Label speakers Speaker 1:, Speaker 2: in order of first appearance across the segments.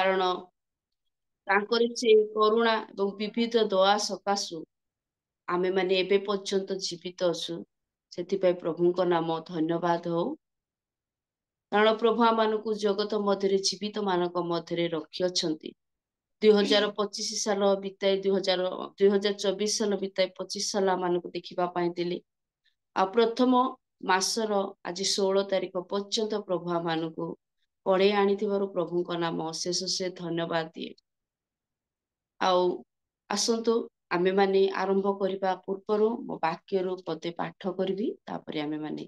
Speaker 1: କାରଣ ତାଙ୍କର ସେ କରୁଣା ଏବଂ ବିବିଧ ଦୟା ସକାଶୁ ଆମେମାନେ ଏବେ ପର୍ଯ୍ୟନ୍ତ ଜୀବିତ ଅଛୁ। ସେଥିପାଇଁ ପ୍ରଭୁଙ୍କ ନାମ ଧନ୍ୟବାଦ ହଉ। କାରଣ ପ୍ରଭୁ ଆମମାନଙ୍କୁ ଜଗତ ମଧ୍ୟରେ ଜୀବିତ ମାନଙ୍କ ମଧ୍ୟରେ ରଖିଅଛନ୍ତି। 2025 ସାଲ ବିତାଇ 2024 ସାଲ ବିତାଇ 25 ସାଲ ଆମମାନଙ୍କୁ ଦେଖିବା ପାଇଁ ଦେଲେ। ଆଉ ପ୍ରଥମ ମାସର ଆଜି 16 ତାରିଖ ପର୍ଯ୍ୟନ୍ତ ପ୍ରଭୁ ଆମମାନଙ୍କୁ ପଢେଇ ଆଣିଥିବାରୁ ପ୍ରଭୁଙ୍କ ନାମ ଅଶେଷ ଧନ୍ୟବାଦ ଦିଏ। ଆଉ ଆସନ୍ତୁ ଆମେମାନେ ଆରମ୍ଭ କରିବା ପୂର୍ବରୁ ମୋ ବାକ୍ୟରୁ ପଦେ ପାଠ କରିବି, ତାପରେ ଆମେମାନେ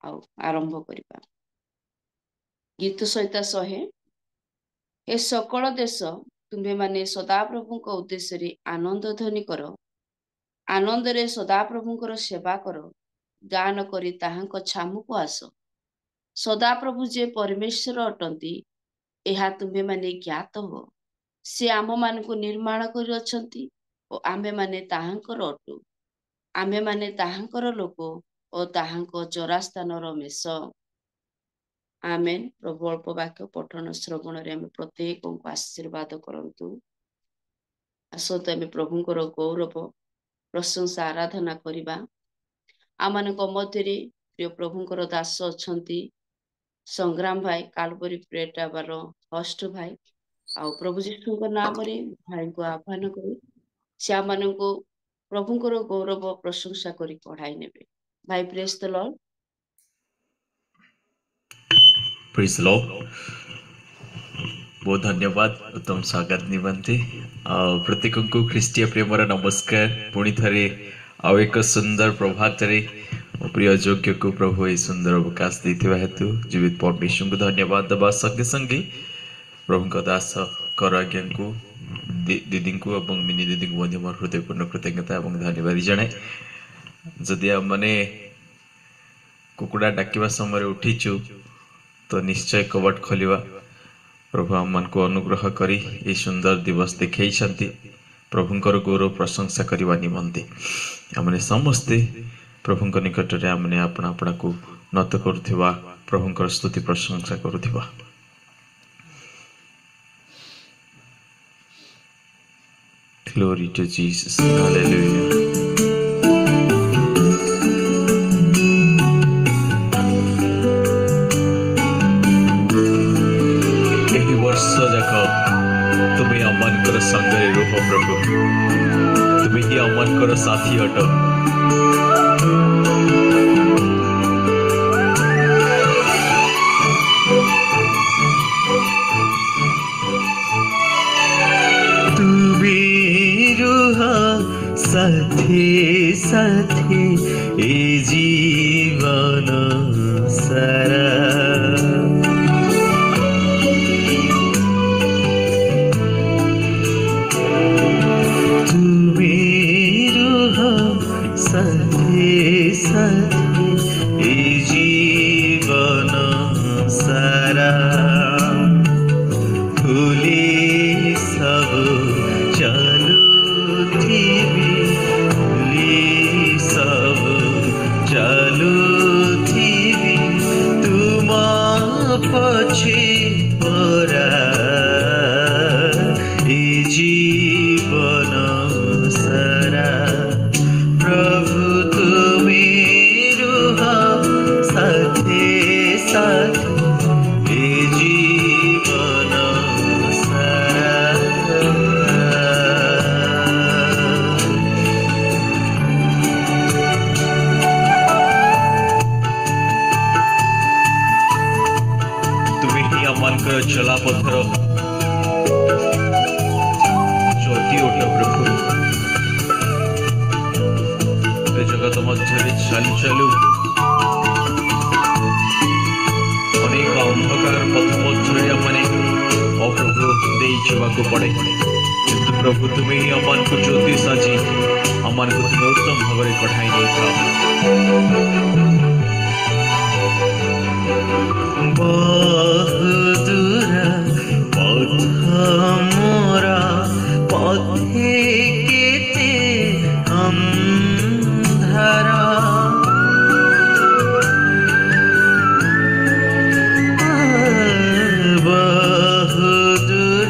Speaker 1: ଆଉ ଆରମ୍ଭ କରିବା। ଗୀତ ସହିତ 100 ଏ ସକଳ ଦେଶ ତୁମ୍ଭେମାନେ ସଦାପ୍ରଭୁଙ୍କ ଉଦ୍ଦେଶ୍ୟରେ ଆନନ୍ଦ ଧ୍ୱନି କର। ଆନନ୍ଦରେ ସଦାପ୍ରଭୁଙ୍କର ସେବା କର। ଗାନ କରି ତାହାଙ୍କ ଛାମୁକୁ ଆସ। ସଦାପ୍ରଭୁ ଯେ ପରମେଶ୍ୱର ଅଟନ୍ତି, ଏହା ତୁମ୍ଭେମାନେ ଜ୍ଞାତ ହୁଅ। ସେ ଆମମାନଙ୍କୁ ନିର୍ମାଣ କରିଅଛନ୍ତି ଓ ଆମେମାନେ ତାହାଙ୍କର ଅଟୁ। ଆମେମାନେ ତାହାଙ୍କର ଲୋକ ଓ ତାହାଙ୍କ ଜରାସ୍ଥାନର ମେଷ। ଆମେନ୍। ପ୍ରଭୁ ଅଳ୍ପ ବାକ୍ୟ ପଠନ ଶ୍ରବଣରେ ଆମେ ପ୍ରତ୍ୟେକଙ୍କୁ ଆଶୀର୍ବାଦ କରନ୍ତୁ। ଆସନ୍ତୁ ଆମେ ପ୍ରଭୁଙ୍କର ଗୌରବ ପ୍ରଶଂସା ଆରାଧନା କରିବା। ଆମମାନଙ୍କ ମଧ୍ୟରେ ପ୍ରିୟ ପ୍ରଭୁଙ୍କର ଦାସ ଅଛନ୍ତି ସଂଗ୍ରାମ ଭାଇ, କାଲବରୀ ପ୍ରେଟାବାର ହଷ୍ଟ ଭାଇ। ଆଉ ପ୍ରଭୁ ଯୀଶୁଙ୍କ ନାମରେ ଭାଇଙ୍କୁ ଆହ୍ୱାନ କରି ସେ ଆମମାନଙ୍କୁ ପ୍ରଭୁଙ୍କର ଗୌରବ ପ୍ରଶଂସା କରି ପଢାଇ ନେବେ। ଭାଇ ପ୍ରେଜ୍ ଦ ଲର୍ଡ।
Speaker 2: Praise the Lord. बहुत धन्यवाद उत्तम स्वागत निमंते प्रत्येक को ख्रीष्टीय प्रेमर नमस्कार। पुणी थरे आउ एक सुंदर प्रभात रे प्रिय योग्य को प्रभु ये सुंदर अवकाश देथिबा हेतु जीवित परमेश्वर को धन्यवाद दबा संगे संगे प्रभु का दास कर आज्ञा को दीदी को और मिनी दीदी को मोर हृदयपूर्ण कृतज्ञता और धन्यवाद जनाए। जदि आम मैंने कुकुड़ा डाकिबा समय उठीचु तो निश्चय कबाट खोलिबा। प्रभु आम को अनुग्रह करी ये सुंदर दिवस देखई प्रभुंकर गौरव प्रशंसा करने निमंते आमने समस्ते प्रभुंक निकट रे आमने अपना अपना को नत करुथिबा, प्रभुंकर स्तुति प्रशंसा करुथिबा। Glory to Jesus. Hallelujah. तुम्हें अमन संगे रुह प्रभु, तुम्हें ही अमन कर साथी अट। तुम्हें रुह साथी साथी ए जीवन सारा। जीवन सारा भूली सब चलू थी, भूली सब चलू थी तुम पछे परा जीवन सारा। प्रभु चला पथर ज्योति ओट प्रभु जगत मध्य चलू चलू अनेक अंधकार पथ मध्य अप्रभु देवाक पड़े, किंतु प्रभु तुम्हें ही अमान को ज्योति साजी अमान को तुम्हें उत्तम भाव में कढ़ाई नहीं था। मोरा पथे केते अंधारा बहुदूर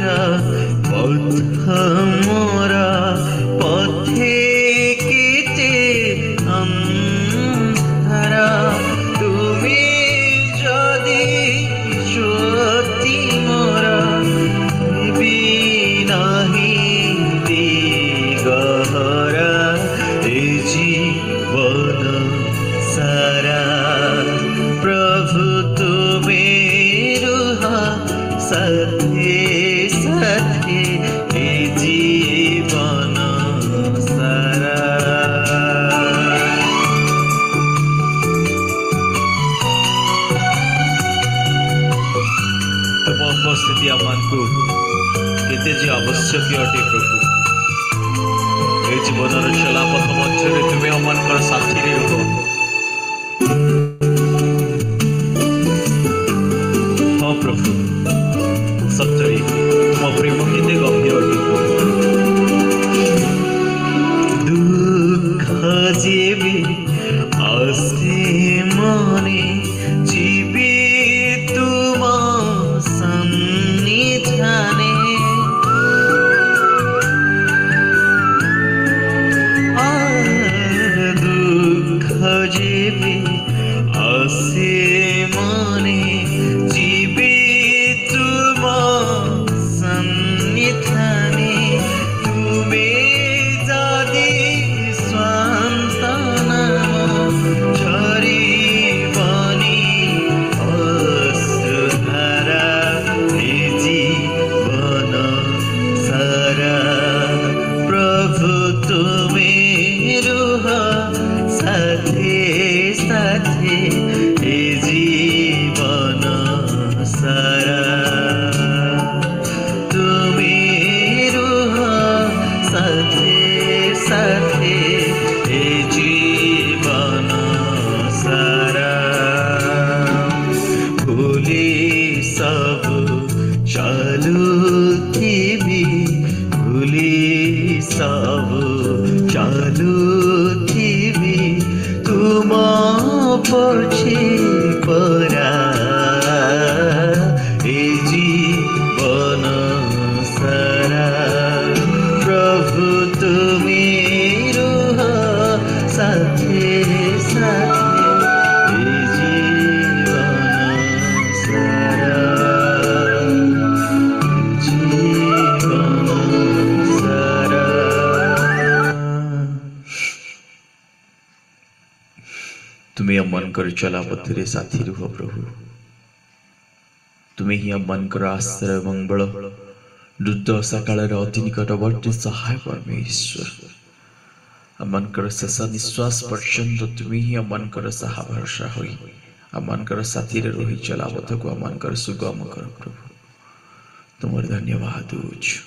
Speaker 2: মোরা পথে কেটে অন্ধারা, তুমি যদি সত্যি মোরা বিনাহি দিগহরা, এ জীবন সারা প্রভু তুমি রুহ সাথে সাথে, এ জীবন সারা। तुम उपस्थिति आमको केते जे आवश्यक अटे प्रभु, ए जीवन चलापथ मध्य तुम्हें आमर साथी रुह। हाँ प्रभु सच्चे तुम प्रेम केते गभीर अटे प्रभु। दुख जेबे आसे मने जीवे तुम सन्निधाने, दुख जेबे आसे मने जीवे तुम सन्निधाने, तुमे जादे स्वांतना झरिबनी अश्रुधारा, ए जीवन सारा प्रभु तुमे रुह साथे साथे, ए जीवन सारा तुमे रुह साथे साथे, ए जीवन सारा भूली सब चालुथिबी, भूली सब चालुथिबी तुम पछे परा, ए जीवन सारा प्रभु तुमी रुह साथे साथे, ए जीवन सारा, जीवन सारा। तुम्हें मन कर चला पथरे साथी रुह प्रभु, तुम्हें ही मन कर आश्रय मंगल दुर्दशा काल अति निकटवर्ती सहाय परमेश्वर, आमनकर शेष निश्वास पर्यंत तुम्हें ही आमनकर साहा भरसा होई आमनकर साथी रही चलापथ को आमनकर सुगम कर प्रभु, तुम धन्यवाद दूचु।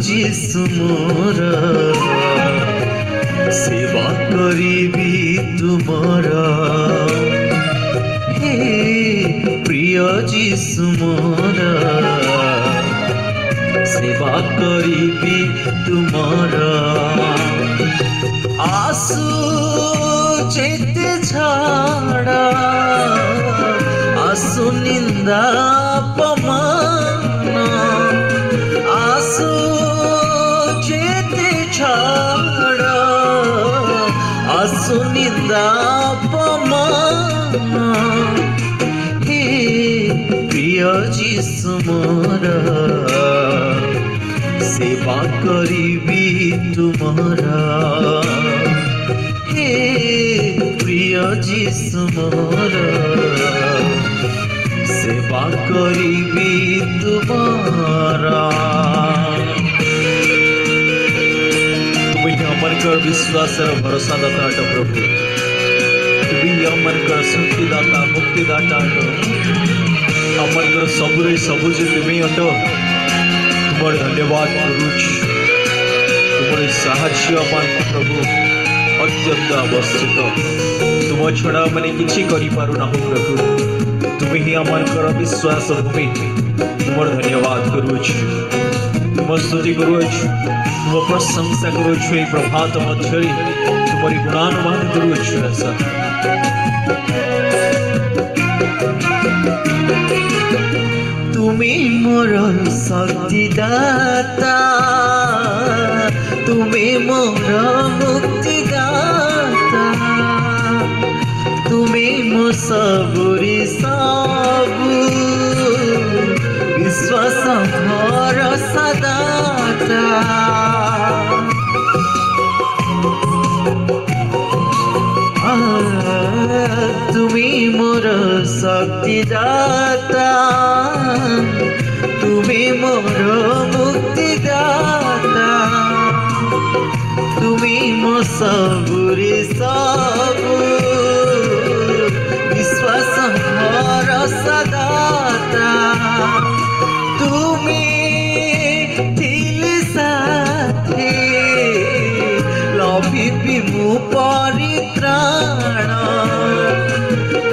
Speaker 2: जीसु मोरा सेवा करीबी तुमारा, हे प्रिय जीसु मोरा सेवा करीबी तुमारा, आसु चेते छाड़ा आसु निंदा पमाना, आसु चेते छाड़ा आसु निंदा पमाना, हे प्रिय जीसु मोरा सेवा करीबी तुमारा, हे प्रिय जीसु मोरा सेवा करीबी तुमारा। विश्वास भरोसा दाता अट प्रभु तुम्हें हम शक्तिदाता मुक्तिदाता अट आम सबुरे सबु जे तुम्हें अट तुम धन्यवाद करुच तुम साहाय्य प्रभु अत्यंत आवश्यक तुम छड़ा मैंने किसी करना प्रभु तुम्हें ही आमर विश्वास भूमि तुम धन्यवाद करुच तुम स्तुति करुच तुम प्रशंसा करुच प्रभात मध्य तुम गुणानुमान करुच
Speaker 3: तुम्हें मोर शक्तिदाता तुम्हें मोर मुक्तिदाता तुम्हें मो सबुरी सबु विश्वास भरोसा दाता तुम्हें मोर शक्तिदाता तुम्हें मोर मुक्तिदाता तुम्हें मो सबुरे सबु विश्वास भरोसा दाता तुम्हें थिले साथे लभिबी मु परित्राण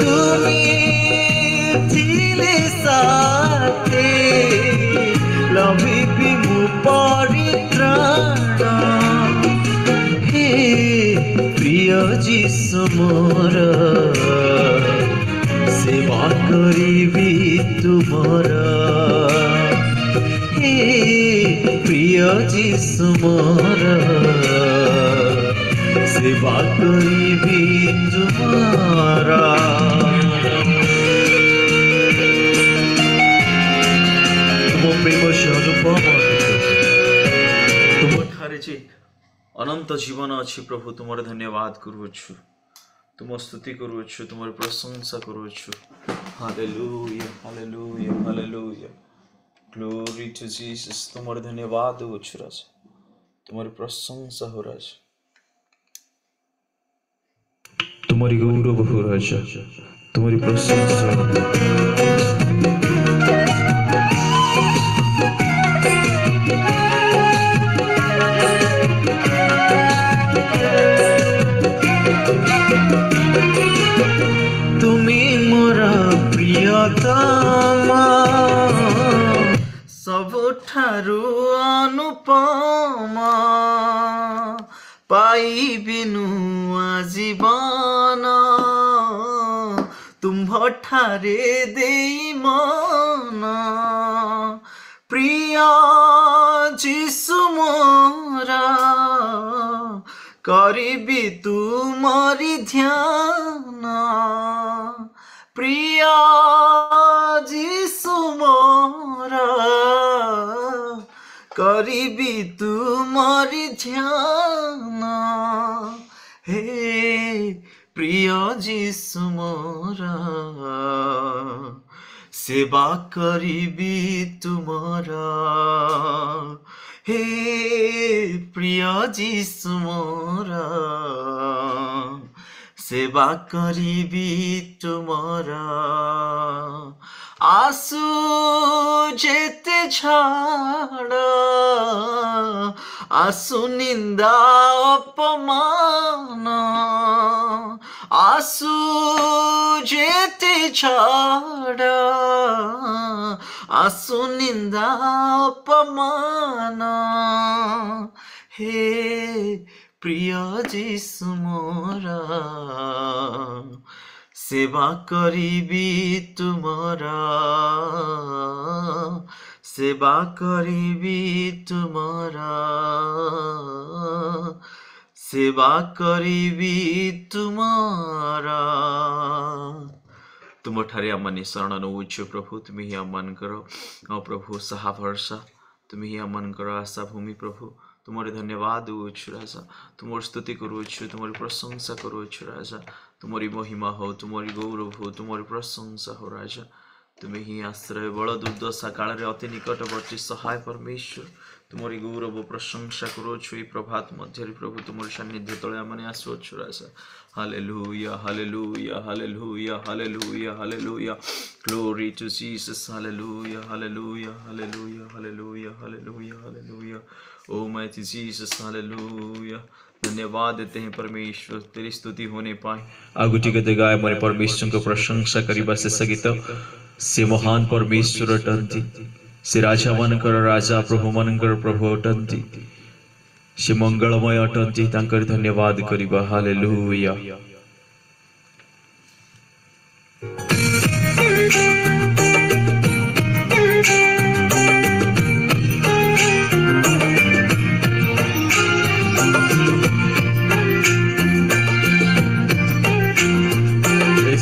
Speaker 3: तुम्हें थिले साथे लभिबी मु परित्राण हे प्रिय जीशु मोर सेवा करिबी तुमर हे प्रिय जीशु मोर सेवा करिबी तुमर तुम प्रेम से अनुपम तुम ठारे जे अनंत जीवन अच्छी प्रभु तुम धन्यवाद करुछु तुम स्तुति करुछु तुम प्रशंसा करुछु hallelujah hallelujah hallelujah glory to Jesus तुम धन्यवाद होछु राज तुम प्रशंसा हो राज तुम्हारी गौरव हो राज तुम्हारी प्रशंसा सबुठारु अनुपमा पाइबिनु आजीवन तुम्ह ठारे देई मन प्रिय जीशु मोरा करिबी तुमरी ध्यान प्रिय जीशु मोरा करिबी तुमरी ध्यान हे प्रिय जीशु मोरा सेवा करिबी तुमरा हे प्रिय जीशु मोरा सेवा करिबी तुमरा आसु जेते छाड़ आसु निंदा अपमान आसु जेते छाड़ आसु निंदा अपमान हे प्रिय जीशु मोरा सेवा करिबी तुमरा सेवा करिबी तुमरा सेवा करिबी तुमरा तुम ठारे आमने शरण नौछु प्रभु तुम्हें ही आमान करो प्रभु सहा भरसा तुम्हें ही आमान करो आशा भूमि प्रभु तुम्हारे धन्यवाद होछु राजा तुम्हारी स्तुति करुछु तुम्हारी प्रशंसा करुछु राजा तुम्हारी महिमा हो तुम्हारी गौरव हो तुम्हारी प्रशंसा हो राजा तुम्हें ही आश्रय बल दुर्दशा काल अति निकटवर्ती सहाय परमेश्वर तुमरी गौरव प्रशंसा करुछु ए प्रभात मध्य प्रभु तुमर सान्निध्य तले आमने आसुछु राजा hallelujah hallelujah hallelujah hallelujah hallelujah glory to Jesus hallelujah hallelujah hallelujah hallelujah hallelujah hallelujah O mighty Jesus hallelujah धन्यवाद देते हैं परमेश्वर तेरी स्तुति होने पाए
Speaker 2: आगुटी गीत गाए मोरे परमेश्वर को प्रशंसा करिबा शेष गीत से महान परमेश्वर अटंती से राजा मानकर राजा प्रभु मानकर प्रभु अटंती से मंगलमय अटंती तांकर धन्यवाद करिबा हालेलुया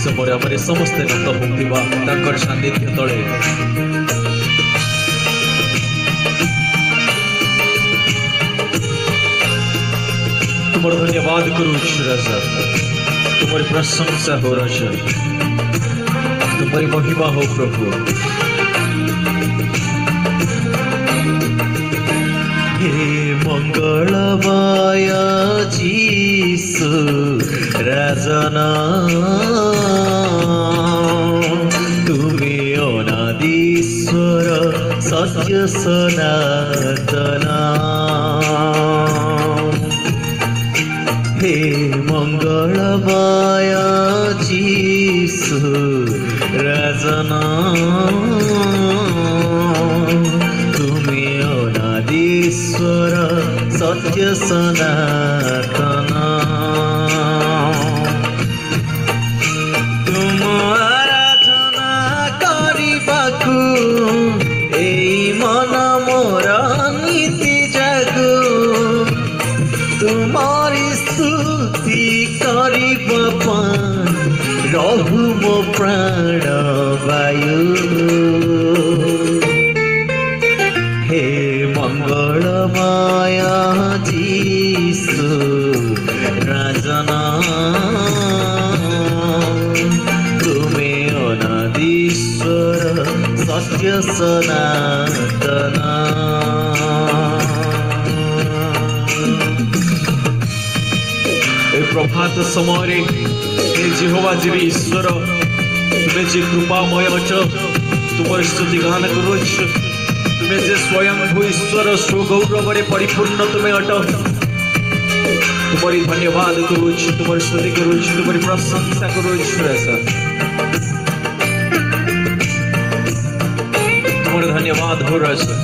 Speaker 2: समय आमरे समस्ते नत होतिबा तांकर सान्निध्य तळे तुमर धन्यवाद करूछु राजा तुमरी प्रशंसा हो राजा तुमरी महिमा हो प्रभु हे मंगलमय जीसु राजना तुमे अनादीश्वर सत्य सनातना हे मंगलमय जीसु राजना तुमे अनादीश्वर सत्य सनातना तुम आराधना करिबाकु एई मन मोर नीति जागु तुम्हारी स्तुति करिबा रहु मो प्राण वायु हे मंगलमय जीसु राजना तुमे अनादीश्वर सत्य सनातना प्रभात समय जेहोवा जीवे ईश्वर तुम्हें जे कृपामय अच तुम स्तुति गान करुछ तुम्हें जे स्वयं भू ईश्वर स्वगौरव परिपूर्ण तुम्हें अट तुम्हारी धन्यवाद करुछ तुम स्तुति करुछ तुम्हारी प्रशंसा करुछ तुम्हारे धन्यवाद हो राजा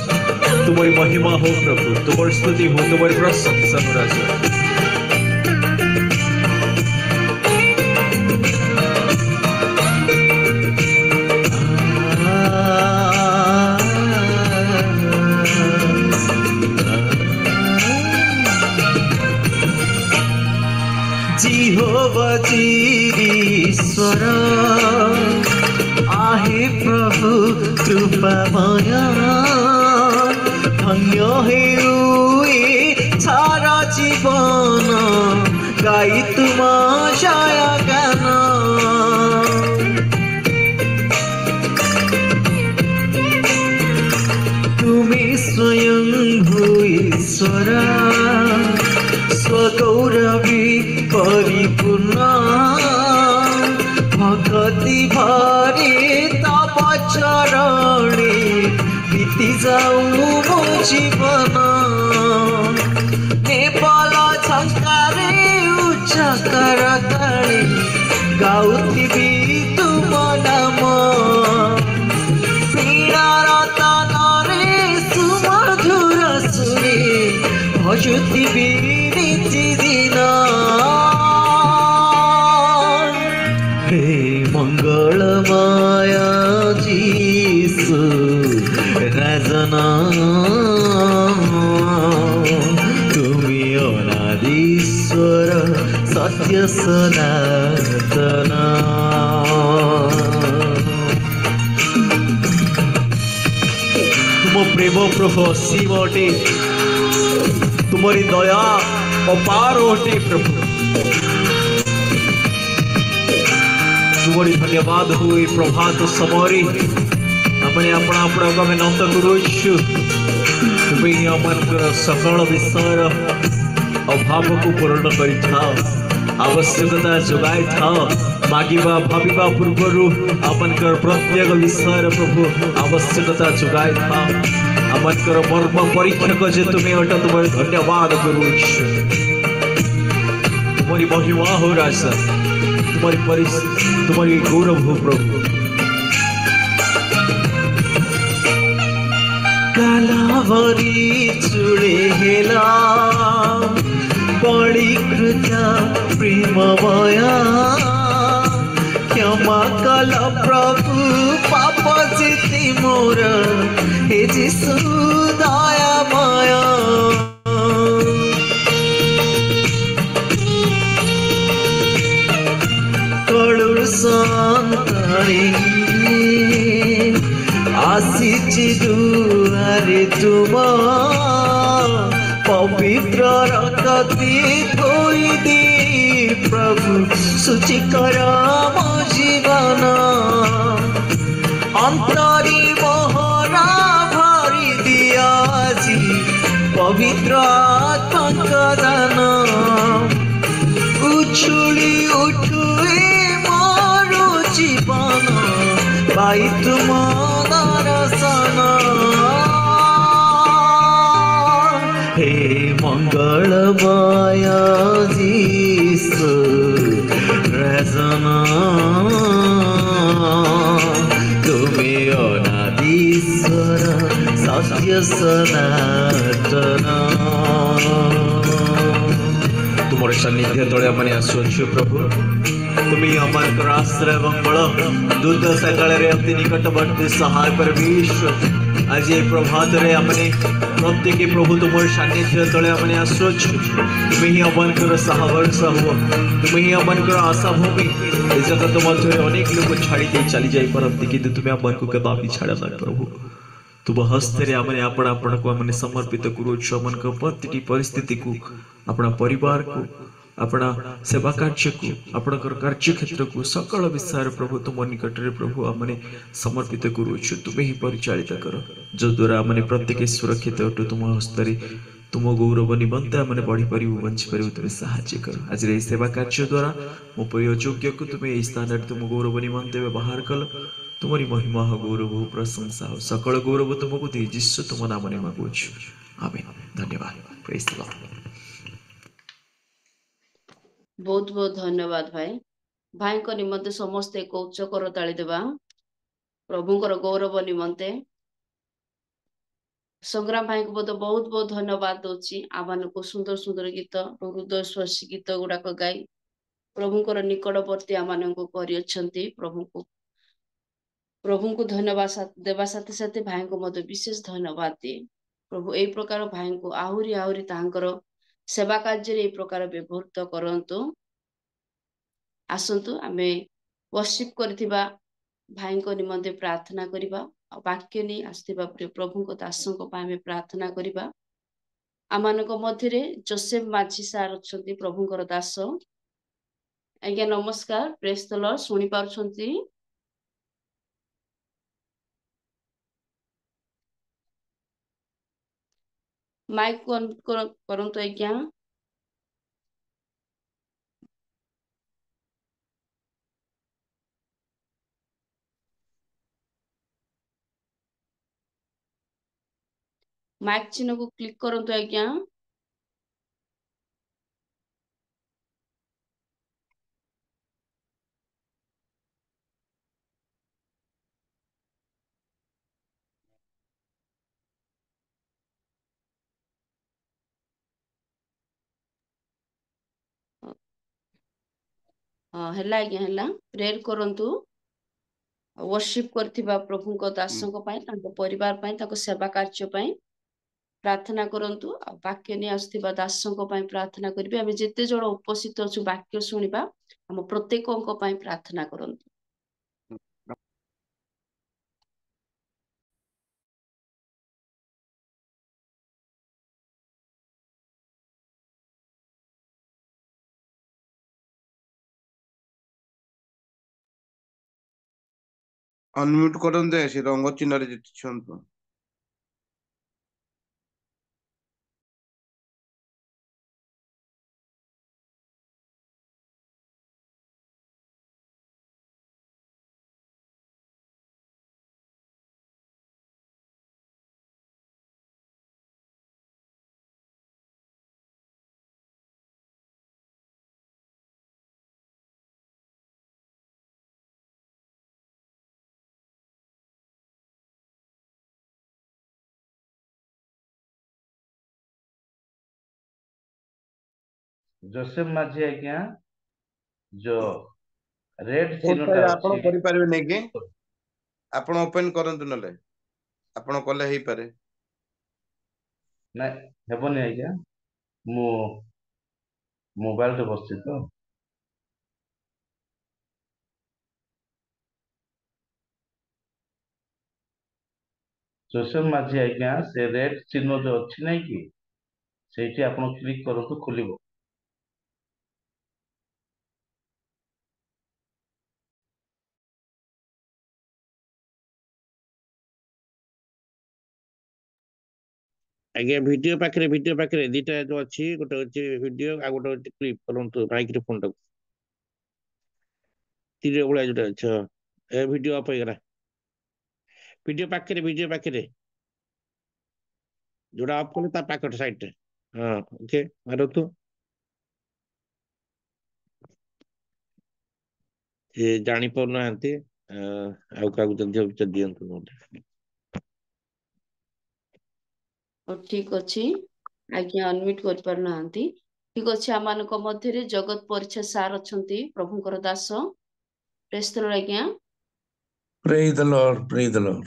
Speaker 2: तुम्हारी महिमा हो प्रभु तुम्हारी स्तुति हो तुम्हारी प्रशंसा हो राजा ईश्वर आहे प्रभु कृपामय धन्य हे सारा जीवन गाई तुम जय गान तुम्हें स्वयं भू ईश्वर स्वगौरवी परिपूर्ण भक्ति भरे तब चरणे बीती जाऊ मो जीवन नेपाल छंकारे उच्चकर तले गाउथिबी तुम नाम पीड़ार तनरे सुमधुर सुरे भजुथिबी नित्यदिन हे मंगलमय जीसु राजना तुमी अनादीश्वर सत्य सनातना तुम प्रेम प्रभु असीम अटे तुम्हारी दया अपार अटे प्रभु तुम्हारी धन्यवाद हुए प्रभात समय अपने अपना अपना नत करुछु तुम ही आमर सकल विषय अभाव को पूर्ण कर आवश्यकता जोगाई था मागिबा भाविबा पूर्वर आमनकर प्रत्येक विषय प्रभु आवश्यकता जोगाई था आमनकर मर्म परीक्षक जे तुम्हें अट तुम धन्यवाद करूँ तुम्हारी महिमा हो राजा तुम्हारी गौरव हो प्रभु कालावरी चुड़े हेला पड़ीकृता प्रेममया क्षमा कल प्रभु पाप जीति मोर हे जीसु दयामय कड़ुर संतानी आसीची दुआरे तुम पवित्र रक्ति धोई दे प्रभु शुचि कर मो जीवन अंतरी मोहरा भरी दिया जी पवित्र आत्मा दान उछुली उठुए मोरो जीवन पाई तुम दर्शन हे मंगलमय जीसु रजना तुम्हें अनादीश्वर सत्य सनातन तुम सानिध्य तले मैंने आसुछु प्रभु तुम्हें अमर आश्रय बल दूत सकाल अति निकटवर्ती सहाय परमेश्वर आज ये प्रभात रे हमने प्रत्येक प्रभु तुम सानिध्य तले हमने आसुछु तुम्हें ही अमर साहवर्ष हो तुम्हें ही अमर आशा भूमि इस जगत मध्य अनेक लोग छाड़ी दे चली जाई परंतु कि तुम्हें अमर को कदा भी छाड़ा ना प्रभु तुम हस्ते हमने आपण आपण को हमने समर्पित करूछु अमन को प्रतिटी परिस्थिति को अपना परिवार को अपना सेवा कार्य को आपण कार्य क्षेत्र को सकल विषय प्रभु तुम निकट रे प्रभु हमने समर्पित करूछु तुम्हें ही परिचालित कर जो द्वारा हमने प्रत्येक सुरक्षित अटु तुम हस्तरे तुम गौरव निमंते हमने बढ़ी पारू बंची पारू तुम साहाय्य कर आज रे सेवा कार्य द्वारा मो प्रिय योग्य को तुम्हें स्थान तुम गौरव निमंते व्यवहार कल तुम्हारी महिमा हो गौरव हो प्रशंसा हो सकल गौरव तुमको दे जिसु तुम नाम ने मांगुछु आमीन धन्यवाद प्रेज द लॉर्ड
Speaker 1: बहुत बहुत धन्यवाद भाई भाई को निमंते समस्त एक उच्च कर ताली देवा प्रभुंकर गौरव निमंते संग्राम भाई को बहुत बहुत धन्यवाद दूची आमान को सुंदर सुंदर गीत हृदय स्पर्शी गीत गुड़ाक गाई प्रभुंकर निकटवर्ती आमान को करियछंती प्रभु को धन्यवाद देवा साथे साथे भाई को मत विशेष धन्यवाद दिए प्रभु ए प्रकार भाई को आहुरी आहुरी तांकर सेवा कार्य ए प्रकार व्यवहृत करंतु आसंतु आमे वर्शिप करथिबा भाई को निमंते प्रार्थना करिबा वाक्य नहीं आसथिबा प्रभु को दासों को आमे प्रार्थना करिबा आमान को मध्यरे जोसेफ माझी सार अछंती प्रभुंकर दास आज्ञा नमस्कार प्रेज द लॉर्ड सुनि पारुछंती माइक ऑन करंतु आज्ञा माइक चिन्ह को क्लिक करंतु आज्ञा हेला आज्ञा हेला प्रेयर करंतु वर्शिप करथिबा प्रभु को दासों को पाए तांको परिवार पाए ताको सेवा कार्य पाए प्रार्थना करंतु वाक्य नहीं आसथिबा दासों को पाए प्रार्थना करिबे आमे जेते जण उपस्थित अछु वाक्य सुनिबा हम प्रत्येक को पाए प्रार्थना करंतु
Speaker 4: अनम्यूट करंतु से रंग चिन्ह रे जितछंतु जोसेफ माझी आज्ञा जो रेड
Speaker 5: ଭୋଟ
Speaker 4: ଚିହ୍ନଟା
Speaker 5: ପାଇବା ଆପଣ
Speaker 4: ଅଛି
Speaker 5: କରିପାରିବେନି କି ଆପଣ ଓପେନ କରନ୍ତୁ ନହେଲେ ଆପଣ କଲେ ହେଇପାରେ
Speaker 4: ନାଇଁ ହେବନି ଆଜ୍ଞା ମୁଁ ମୋବାଇଲରେ ବସିଛି ତ जोसेफ माझी आज्ञा से रेड ଚିହ୍ନ ଯୋଉ ଅଛି ନାଇଁ କି ସେଇଠି ଆପଣ କ୍ଲିକ୍ କରନ୍ତୁ ଖୋଲିବ
Speaker 6: ଆଜ୍ଞା ଭିଡିଓ ପାଖରେ ଦିଟା ଯୋଉ ଅଛି ଗୋଟେ ଅଛି ଭିଡିଓ ଆଉ ଗୋଟେ ଅଛି କ୍ଲିପ କରନ୍ତୁ ମାଇକ୍ରୋଫୋନ ଟାକୁ ତିରିୟ ଭଳିଆ ଯୋଉଟା ଅଛି ଏ ଭିଡିଓ ଅଫ୍ ହେଇଗଲା ଭିଡିଓ ପାଖରେ ଯୋଉଟା ଅଫ୍ କଲେ ତା ପାଖରେ ସାଇଡରେ ହଁ ଓକେ ମାରନ୍ତୁ ସେ ଜାଣିପାରୁନାହାନ୍ତି ଆଉ କାହାକୁ ଯଦି ଦିଅନ୍ତୁ ନହେଲେ
Speaker 1: ଠିକ ଅଛି ଆଜ୍ଞା ଅନମ୍ୟୁଟ କରିପାରୁନାହାନ୍ତି ଠିକ ଅଛି ଆମମାନଙ୍କ ମଧ୍ୟରେ ଜଗତ ପରିଚ୍ଛା ସାର୍ ଅଛନ୍ତି ପ୍ରଭୁଙ୍କର ଦାସ ପ୍ରେସ୍ତର ଆଜ୍ଞା
Speaker 7: Praise the Lord, praise the Lord.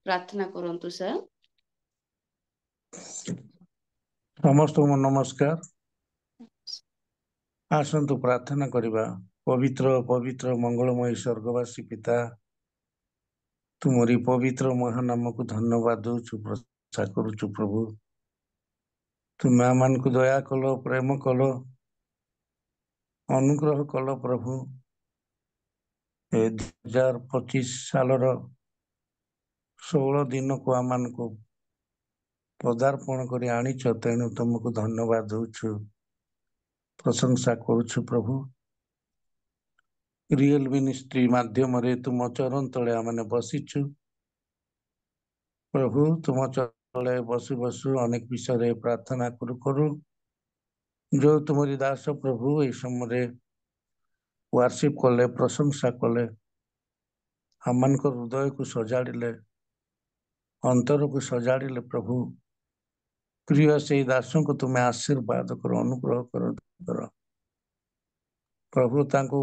Speaker 1: ପ୍ରାର୍ଥନା କରନ୍ତୁ ସାର୍
Speaker 7: ସମସ୍ତଙ୍କୁ ନମସ୍କାର ଆସନ୍ତୁ ପ୍ରାର୍ଥନା କରିବା ପବିତ୍ର ପବିତ୍ର ମଙ୍ଗଳମୟ ସ୍ୱର୍ଗବାସୀ ପିତା ତୁମରି ପବିତ୍ର ମହାନାମକୁ ଧନ୍ୟବାଦ ଦଉଛୁ ପ୍ରଶଂସା କରୁଛୁ ପ୍ରଭୁ ତୁମେ ଆମମାନଙ୍କୁ ଦୟା କଲ ପ୍ରେମ କଲ ଅନୁଗ୍ରହ କଲ ପ୍ରଭୁ ଏ 2025 ସାଲର 16 ଦିନକୁ ଆମମାନଙ୍କୁ ପଦାର୍ପଣ କରି ଆଣିଛ ତେଣୁ ତୁମକୁ ଧନ୍ୟବାଦ ଦଉଛୁ ପ୍ରଶଂସା କରୁଛୁ ପ୍ରଭୁ ରିଏଲ ମିନିଷ୍ଟ୍ରି ମାଧ୍ୟମରେ ତୁମ ଚରଣ ତଳେ ଆମେ ବସିଛୁ ପ୍ରଭୁ ତୁମ ତଳେ ବସୁ ବସୁ ଅନେକ ବିଷୟରେ ପ୍ରାର୍ଥନା କରୁ ଯୋଉ ତୁମରି ଦାସ ପ୍ରଭୁ ଏହି ସମୟରେ ୱାର୍ସିପ କଲେ ପ୍ରଶଂସା କଲେ ଆମମାନଙ୍କ ହୃଦୟକୁ ସଜାଡ଼ିଲେ ଅନ୍ତରକୁ ସଜାଡ଼ିଲେ ପ୍ରଭୁ ପ୍ରିୟ ସେଇ ଦାସଙ୍କୁ ତୁମେ ଆଶୀର୍ବାଦ କର ଅନୁଗ୍ରହ କର ପ୍ରଭୁ ତାଙ୍କୁ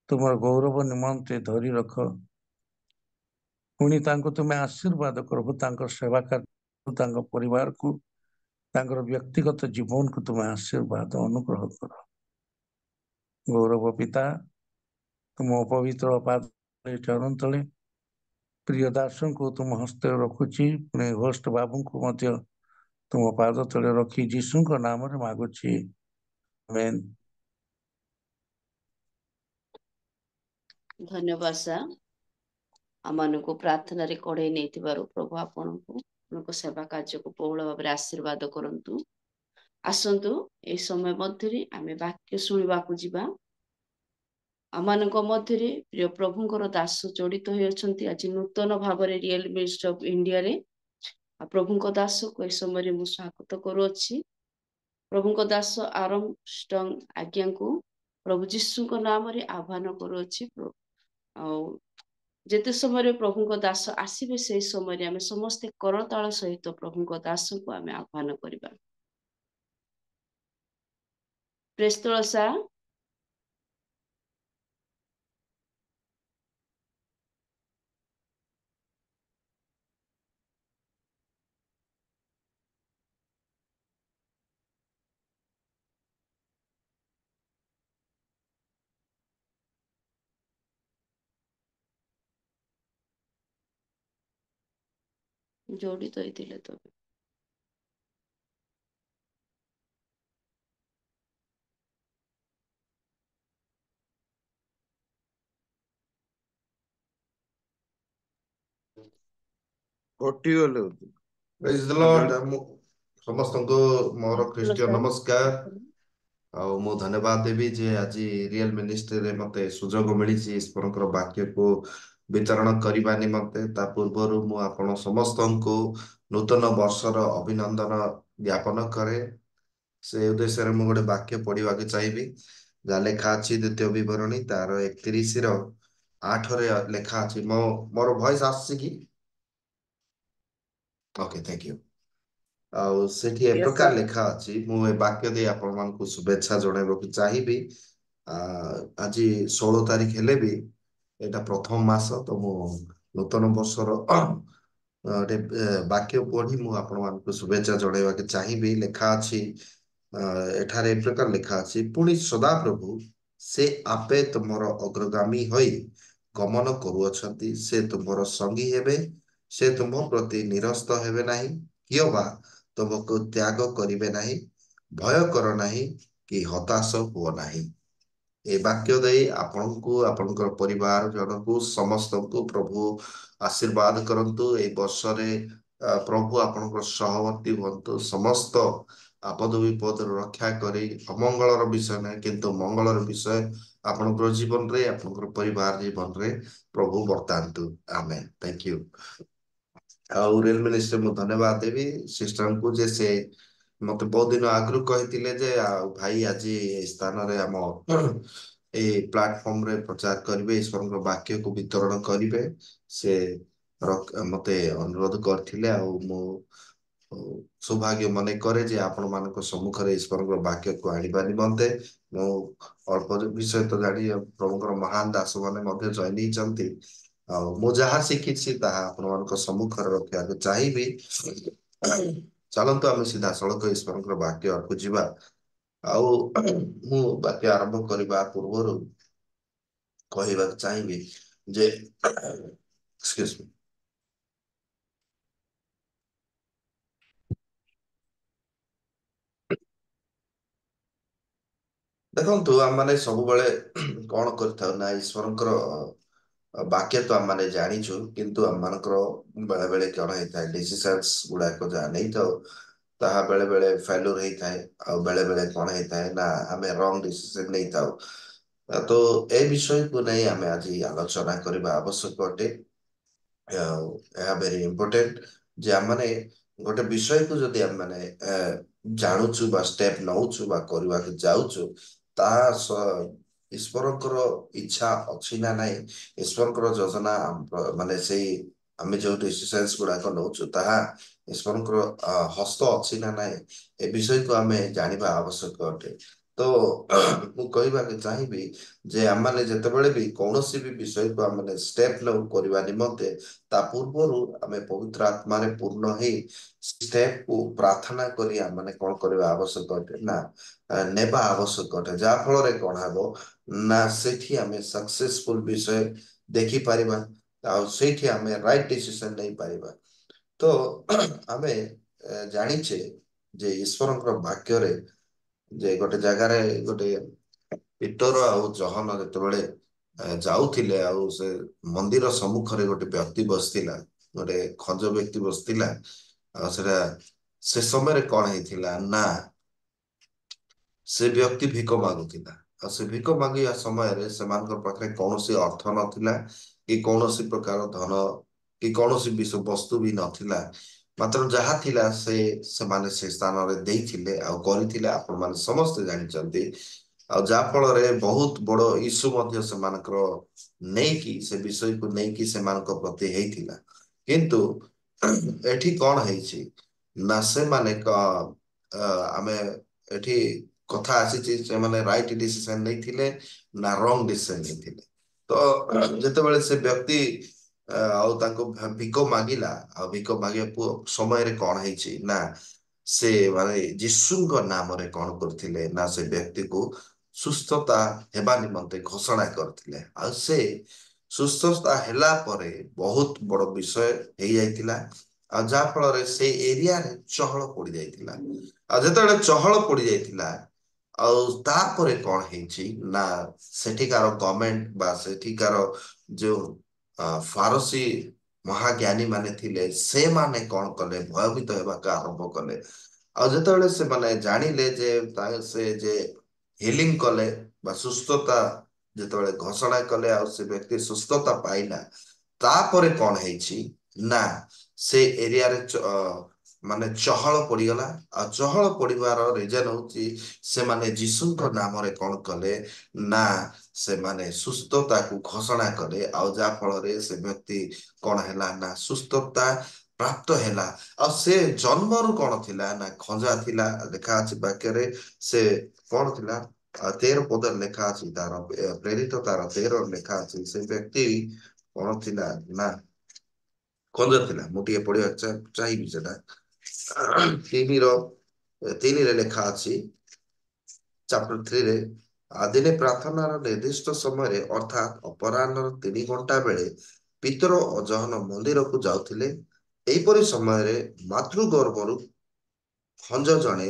Speaker 7: ତୁମର ଗୌରବ ନିମନ୍ତେ ଧରି ରଖ ପୁଣି ତାଙ୍କୁ ତୁମେ ଆଶୀର୍ବାଦ କର ତାଙ୍କ ସେବା କାର୍ଯ୍ୟ ତାଙ୍କ ପରିବାରକୁ ତାଙ୍କର ବ୍ୟକ୍ତିଗତ ଜୀବନକୁ ତୁମେ ଆଶୀର୍ବାଦ ଅନୁଗ୍ରହ କର ଗୌରବ ପିତା ତୁମ ପବିତ୍ର ପାଦ ଚରଣ ତଳେ ପ୍ରିୟ ଦାସଙ୍କୁ ତୁମ ହସ୍ତରେ ରଖୁଛି ପୁଣି ହୋଷ୍ଟ ବାବୁଙ୍କୁ ମଧ୍ୟ ତୁମ ପାଦ ତଳେ ରଖି ଯୀଶୁଙ୍କ ନାମରେ ମାଗୁଛି ଆମେନ୍
Speaker 1: ଧନ୍ୟବାଦ ସାର୍ ଆମମାନଙ୍କୁ ପ୍ରାର୍ଥନାରେ କଢେଇ ନେଇଥିବାରୁ ପ୍ରଭୁ ଆପଣଙ୍କ ସେବା କାର୍ଯ୍ୟକୁ ବହୁଳ ଭାବରେ ଆଶୀର୍ବାଦ କରନ୍ତୁ ଆସନ୍ତୁ ଏହି ସମୟ ମଧ୍ୟରେ ଆମେ ବାକ୍ୟ ଶୁଣିବାକୁ ଯିବା ଆମମାନଙ୍କ ମଧ୍ୟରେ ପ୍ରିୟ ପ୍ରଭୁଙ୍କର ଦାସ ଜଡିତ ହୋଇ ଅଛନ୍ତି ଆଜି ନୂତନ ଭାବରେ ରିଏଲ ମିନିଷ୍ଟ୍ରି ଅଫ ଇଣ୍ଡିଆରେ ଆଉ ପ୍ରଭୁଙ୍କ ଦାସକୁ ଏହି ସମୟରେ ମୁଁ ସ୍ୱାଗତ କରୁଅଛି ପ୍ରଭୁଙ୍କ ଦାସ ଆରମ ଷ୍ଟଙ୍ଗ ଆଜ୍ଞାଙ୍କୁ ପ୍ରଭୁ ଯୀଶୁଙ୍କ ନାମରେ ଆହ୍ୱାନ କରୁଅଛି ଆଉ ଯେତେ ସମୟରେ ପ୍ରଭୁଙ୍କ ଦାସ ଆସିବେ ସେହି ସମୟରେ ଆମେ ସମସ୍ତେ କରତାଳ ସହିତ ପ୍ରଭୁଙ୍କ ଦାସଙ୍କୁ ଆମେ ଆହ୍ୱାନ କରିବା ପ୍ରେସ୍ତଳ ସାର୍ ଜଡିତ ହେଇଥିଲେ ତ
Speaker 5: କଟିଗଲେ
Speaker 8: ପ୍ରେଜ୍ ଦ ଲର୍ଡ ସମସ୍ତଙ୍କୁ ମୋର ଖ୍ରୀଷ୍ଟୀୟ ନମସ୍କାର ଆଉ ମୁଁ ଧନ୍ୟବାଦ ଦେବି ଯେ ଆଜି ରିଏଲ ମିନିଷ୍ଟ୍ରିରେ ମତେ ସୁଯୋଗ ମିଳିଛି ଈଶ୍ୱରଙ୍କର ବାକ୍ୟକୁ ବିତରଣ କରିବା ନିମନ୍ତେ ତା ପୂର୍ବରୁ ମୁଁ ଆପଣ ସମସ୍ତଙ୍କୁ ନୂତନ ବର୍ଷର ଅଭିନନ୍ଦନ ଜ୍ଞାପନ କରେ ସେ ଉଦ୍ଦେଶ୍ୟରେ ମୁଁ ଗୋଟେ ବାକ୍ୟ ପଢିବାକୁ ଚାହିଁବି ଯାହା ଲେଖା ଅଛି ଦ୍ୱିତୀୟ ବିବରଣୀ ତାର 31-8 ଲେଖା ଅଛି ମୋର ଭଏସ ଆସୁଛି କି? Okay, thank you. ଆଉ ସେଠି ଏ
Speaker 1: Yes,
Speaker 8: ପ୍ରକାର
Speaker 1: sir.
Speaker 8: ଲେଖା ଅଛି ମୁଁ ଏ ବାକ୍ୟ ଦେଇ ଆପଣମାନଙ୍କୁ ଶୁଭେଚ୍ଛା ଜଣାଇବାକୁ ଚାହିଁବି ଆଜି 16 ତାରିଖ ହେଲେ ବି ଏଇଟା ପ୍ରଥମ ମାସ ତ ମୁଁ ନୂତନ ବର୍ଷର ଗୋଟେ ବାକ୍ୟ ପଢି ମୁଁ ଆପଣମାନଙ୍କୁ ଶୁଭେଚ୍ଛା ଜଣାଇବାକୁ ଚାହିଁବି ଲେଖା ଅଛି ଏଠାରେ ଏ ପ୍ରକାର ଲେଖା ଅଛି ପୁଣି ସଦାପ୍ରଭୁ ସେ ଆପେ ତୁମର ଅଗ୍ରଗାମୀ ହୋଇ ଗମନ କରୁଅଛନ୍ତି ସେ ତୁମର ସଙ୍ଗୀ ହେବେ ସେ ତୁମ ପ୍ରତି ନିରସ୍ତ ହେବେ ନାହିଁ କିଏ ବା ତୁମକୁ ତ୍ୟାଗ କରିବେ ନାହିଁ ଭୟ କର ନାହିଁ କି ହତାଶ ହୁଅ ନାହିଁ ଏ ବାକ୍ୟ ଦେଇ ଆପଣଙ୍କୁ ଆପଣଙ୍କର ପରିବାର ଜଣକୁ ସମସ୍ତଙ୍କୁ ପ୍ରଭୁ ଆଶୀର୍ବାଦ କରନ୍ତୁ ଏଇ ବର୍ଷରେ ପ୍ରଭୁ ଆପଣଙ୍କର ସହବର୍ତ୍ତୀ ହୁଅନ୍ତୁ ସମସ୍ତ ଆପଦ ବିପଦରୁ ରକ୍ଷା କରି ଅମଙ୍ଗଳର ବିଷୟ ନାହିଁ କିନ୍ତୁ ମଙ୍ଗଳର ବିଷୟ ଆପଣଙ୍କର ଜୀବନରେ ଆପଣଙ୍କର ପରିବାର ଜୀବନରେ ପ୍ରଭୁ ବର୍ତ୍ତାନ୍ତୁ ଆମେ ଥ୍ୟାଙ୍କ ୟୁ ଆଉ ରେଲ ମିନିଷ୍ଟ୍ରି ମୁଁ ଧନ୍ୟବାଦ ଦେବି ସିଷ୍ଟରଙ୍କୁ ଯେ ସେ ମତେ ବହୁତ ଦିନ ଆଗରୁ କହିଥିଲେ ଯେ ଆଉ ଭାଇ ଆଜି ଏ ସ୍ଥାନରେ ଆମ ଏଇ ପ୍ଲାଟଫର୍ମରେ ପ୍ରଚାର କରିବେ ଈଶ୍ୱରଙ୍କ ବାକ୍ୟକୁ ବିତରଣ କରିବେ ସେ ମତେ ଅନୁରୋଧ କରିଥିଲେ ଆଉ ମୁଁ ସୌଭାଗ୍ୟ ମନେ କରେ ଯେ ଆପଣମାନଙ୍କ ସମ୍ମୁଖରେ ଈଶ୍ୱରଙ୍କ ବାକ୍ୟକୁ ଆଣିବା ନିମନ୍ତେ ମୁଁ ଅଳ୍ପ ବିଷୟ ତ ଜାଣି ପ୍ରଭୁଙ୍କର ମହାନ ଦାସ ମାନେ ମଧ୍ୟ ଜଏନ୍ ହେଇଛନ୍ତି ଆଉ ମୁଁ ଯାହା ଶିଖିଛି ତାହା ଆପଣମାନଙ୍କ ସମ୍ମୁଖରେ ରଖିବାକୁ ଚାହିଁବି ଚାଲନ୍ତୁ ଆମେ ସିଧାସଳଖ ଈଶ୍ୱରଙ୍କର ବାକ୍ୟ ଆଡ଼କୁ ଯିବା ଆଉ ମୁଁ ବାକ୍ୟ ଆରମ୍ଭ କରିବା ପୂର୍ବରୁ କହିବାକୁ ଚାହିଁବି ଯେ excuse me, ଦେଖନ୍ତୁ ଆମମାନେ ସବୁବେଳେ କଣ କରିଥାଉ ନା ଈଶ୍ୱରଙ୍କର ବାକ୍ୟ ତ ଆମମାନେ ଜାଣିଛୁ କିନ୍ତୁ ଆମମାନଙ୍କର ବେଳେ ବେଳେ କଣ ହେଇଥାଏ ଡିସିସନ୍ସ ଗୁଡାକ ଯାହା ନେଇଥାଉ ତାହା ବେଳେ ବେଳେ ଫେଲୁର ହେଇଥାଏ ଆଉ ବେଳେ ବେଳେ କଣ ହେଇଥାଏ ନା ଆମେ ରଙ୍ଗ ଡିସିସନ ନେଇଥାଉ ତ ଏ ବିଷୟକୁ ନେଇ ଆମେ ଆଜି ଆଲୋଚନା କରିବା ଆବଶ୍ୟକ ଅଟେ ଏହା ଭେରି ଇମ୍ପୋର୍ଟାଣ୍ଟ ଯେ ଆମମାନେ ଗୋଟେ ବିଷୟକୁ ଯଦି ଆମମାନେ ଜାଣୁଛୁ ବା ଷ୍ଟେପ ନଉଛୁ ବା କରିବାକୁ ଯାଉଛୁ ତାହା ଈଶ୍ୱରଙ୍କର ଇଚ୍ଛା ଅଛି ନା ନାହିଁ ଈଶ୍ୱରଙ୍କର ଯୋଜନା ମାନେ ସେଇ ଆମେ ଯୋଉ ଡିସିସନ୍ସ ଗୁଡାକ ନଉଛୁ ତାହା ଈଶ୍ୱରଙ୍କର ହସ୍ତ ଅଛି ନା ନାହିଁ ଏ ବିଷୟକୁ ଆମେ ଜାଣିବା ଆବଶ୍ୟକ ଅଟେ ତ ମୁଁ କହିବାକୁ ଚାହିଁବି ଯେ ଆମମାନେ ଯେତେବେଳେ ବି କୌଣସି ବି ବିଷୟକୁ ଆମମାନେ ଷ୍ଟେପ ନେଉ କରିବା ନିମନ୍ତେ ତା ପୂର୍ବରୁ ଆମେ ପବିତ୍ର ଆତ୍ମାରେ ପୂର୍ଣ୍ଣ ହେଇ ଷ୍ଟେପକୁ ପ୍ରାର୍ଥନା କରି ଆମମାନେ କଣ କରିବା ଆବଶ୍ୟକ ଅଟେ ନା ନେବା ଆବଶ୍ୟକ ଅଟେ ଯାହା ଫଳରେ କଣ ହେବ ନା ସେଠି ଆମେ ସକ୍ସେସଫୁଲ ବିଷୟ ଦେଖିପାରିବା ଆଉ ସେଇଠି ଆମେ ରାଇଟ ଡିସିସନ ନେଇପାରିବା ତ ଆମେ ଜାଣିଛେ ଯେ ଈଶ୍ୱରଙ୍କର ବାକ୍ୟରେ ଯେ ଗୋଟେ ଜାଗାରେ ଗୋଟେ ପିଟର ଆଉ ଜହନ ଯେତେବେଳେ ଯାଉଥିଲେ ଆଉ ସେ ମନ୍ଦିର ସମ୍ମୁଖରେ ଗୋଟେ ବ୍ୟକ୍ତି ବସିଥିଲା ଗୋଟେ ଖଞ୍ଜ ବ୍ୟକ୍ତି ବସିଥିଲା ଆଉ ସେଟା ସେ ସମୟରେ କଣ ହେଇଥିଲା ନା ସେ ବ୍ୟକ୍ତି ଭିକ ମାଗୁଥିଲା ଆଉ ସେ ଭିକ ମାଗିବା ସମୟରେ ସେମାନଙ୍କ ପାଖରେ କୌଣସି ଅର୍ଥ ନଥିଲା କି କୌଣସି ପ୍ରକାର ଧନ କି କୌଣସି ବସ୍ତୁ ବି ନଥିଲା ମାତ୍ର ଯାହା ଥିଲା ସେମାନେ ସେ ସ୍ଥାନରେ ଦେଇଥିଲେ ଆଉ କରିଥିଲେ ଆପଣମାନେ ସମସ୍ତେ ଜାଣିଛନ୍ତି ଆଉ ଯାହା ଫଳରେ ବହୁତ ବଡ ଇସ୍ୟୁ ମଧ୍ୟ ସେମାନଙ୍କର ନେଇକି ସେ ବିଷୟକୁ ନେଇକି ସେମାନଙ୍କ ପ୍ରତି ହେଇଥିଲା କିନ୍ତୁ ଏଠି କଣ ହେଇଛି ନା ସେମାନେ ଆମେ ଏଠି କଥା ଆସିଛି ସେମାନେ ରାଇଟ ଡିସିସନ ନେଇଥିଲେ ନା ରଙ୍ଗ ଡିସିସନ ନେଇଥିଲେ ତ ଯେତେବେଳେ ସେ ବ୍ୟକ୍ତି ଆଉ ତାଙ୍କୁ ଭିକ ମାଗିଲା ଆଉ ଭିକ ମାଗିବା ସମୟରେ କଣ ହେଇଛି ନା ସେ ମାନେ ଯୀଶୁଙ୍କ ନାମରେ କଣ କରିଥିଲେ ନା ସେ ବ୍ୟକ୍ତିକୁ ସୁସ୍ଥତା ହେବା ନିମନ୍ତେ ଘୋଷଣା କରିଥିଲେ ଆଉ ସେ ସୁସ୍ଥତା ହେଲା ପରେ ବହୁତ ବଡ ବିଷୟ ହେଇଯାଇଥିଲା ଆଉ ଯାହା ଫଳରେ ସେ ଏରିଆରେ ଚହଳ ପଡି ଯାଇଥିଲା ଆଉ ଯେତେବେଳେ ଚହଳ ପଡି ଯାଇଥିଲା ଆଉ ତାପରେ କଣ ହେଇଛି ନା ସେଠିକାର ଗଭର୍ଣମେଣ୍ଟ ବା ସେଠିକାର ଯୋଉ ଫାରସୀ ମହାଜ୍ଞାନୀ ମାନେ ଥିଲେ ସେମାନେ କଣ କଲେ ଭୟଭୀତ ହେବାକୁ ଆରମ୍ଭ କଲେ ଆଉ ଯେତେବେଳେ ସେମାନେ ଜାଣିଲେ ଯେ ସେ ଯେ ହିଲିଂ କଲେ ବା ସୁସ୍ଥତା ଯେତେବେଳେ ଘୋଷଣା କଲେ ଆଉ ସେ ବ୍ୟକ୍ତି ସୁସ୍ଥତା ପାଇଲା ତାପରେ କଣ ହେଇଛି ନା ସେ ଏରିଆରେ ମାନେ ଚହଳ ପଡିଗଲା ଆଉ ଚହଳ ପଡିବାର ରିଜନ ହଉଛି ସେମାନେ ଯୀଶୁଙ୍କ ନାମରେ କଣ କଲେ ନା ସେମାନେ ସୁସ୍ଥତାକୁ ଘୋଷଣା କଲେ ଆଉ ଯାହା ଫଳରେ ସେ ବ୍ୟକ୍ତି କଣ ହେଲା ନା ସୁସ୍ଥତା ପ୍ରାପ୍ତ ହେଲା। ଆଉ ସେ ଜନ୍ମରୁ କଣ ଥିଲା ନା ଖଞ୍ଜା ଥିଲା, ଲେଖା ଅଛି ବାକ୍ୟରେ। ସେ କଣ ଥିଲା 13 ପଦରେ ଲେଖା ଅଛି, ତାର ପ୍ରେରିତ ତାର 13 ଲେଖା ଅଛି। ସେ ବ୍ୟକ୍ତି କଣ ଥିଲା ନା ଖଞ୍ଜା ଥିଲା। ମୁଁ ଟିକେ ପଢିବାକୁ ଚାହିଁବି ସେଟା 3ରେ ଲେଖା ଅଛି, ଚାପ୍ଟର 3ରେ। ଦିନେ ପ୍ରାର୍ଥନାର ନିର୍ଦ୍ଦିଷ୍ଟ ସମୟରେ ଅର୍ଥାତ୍ ଅପରାହ୍ନର 3 ଘଣ୍ଟା ବେଳେ ପିତର ଓ ଜହନ ମନ୍ଦିରକୁ ଯାଉଥିଲେ। ଏହିପରି ସମୟରେ ମାତୃଗର୍ଭରୁ ଖଞ୍ଜ ଜଣେ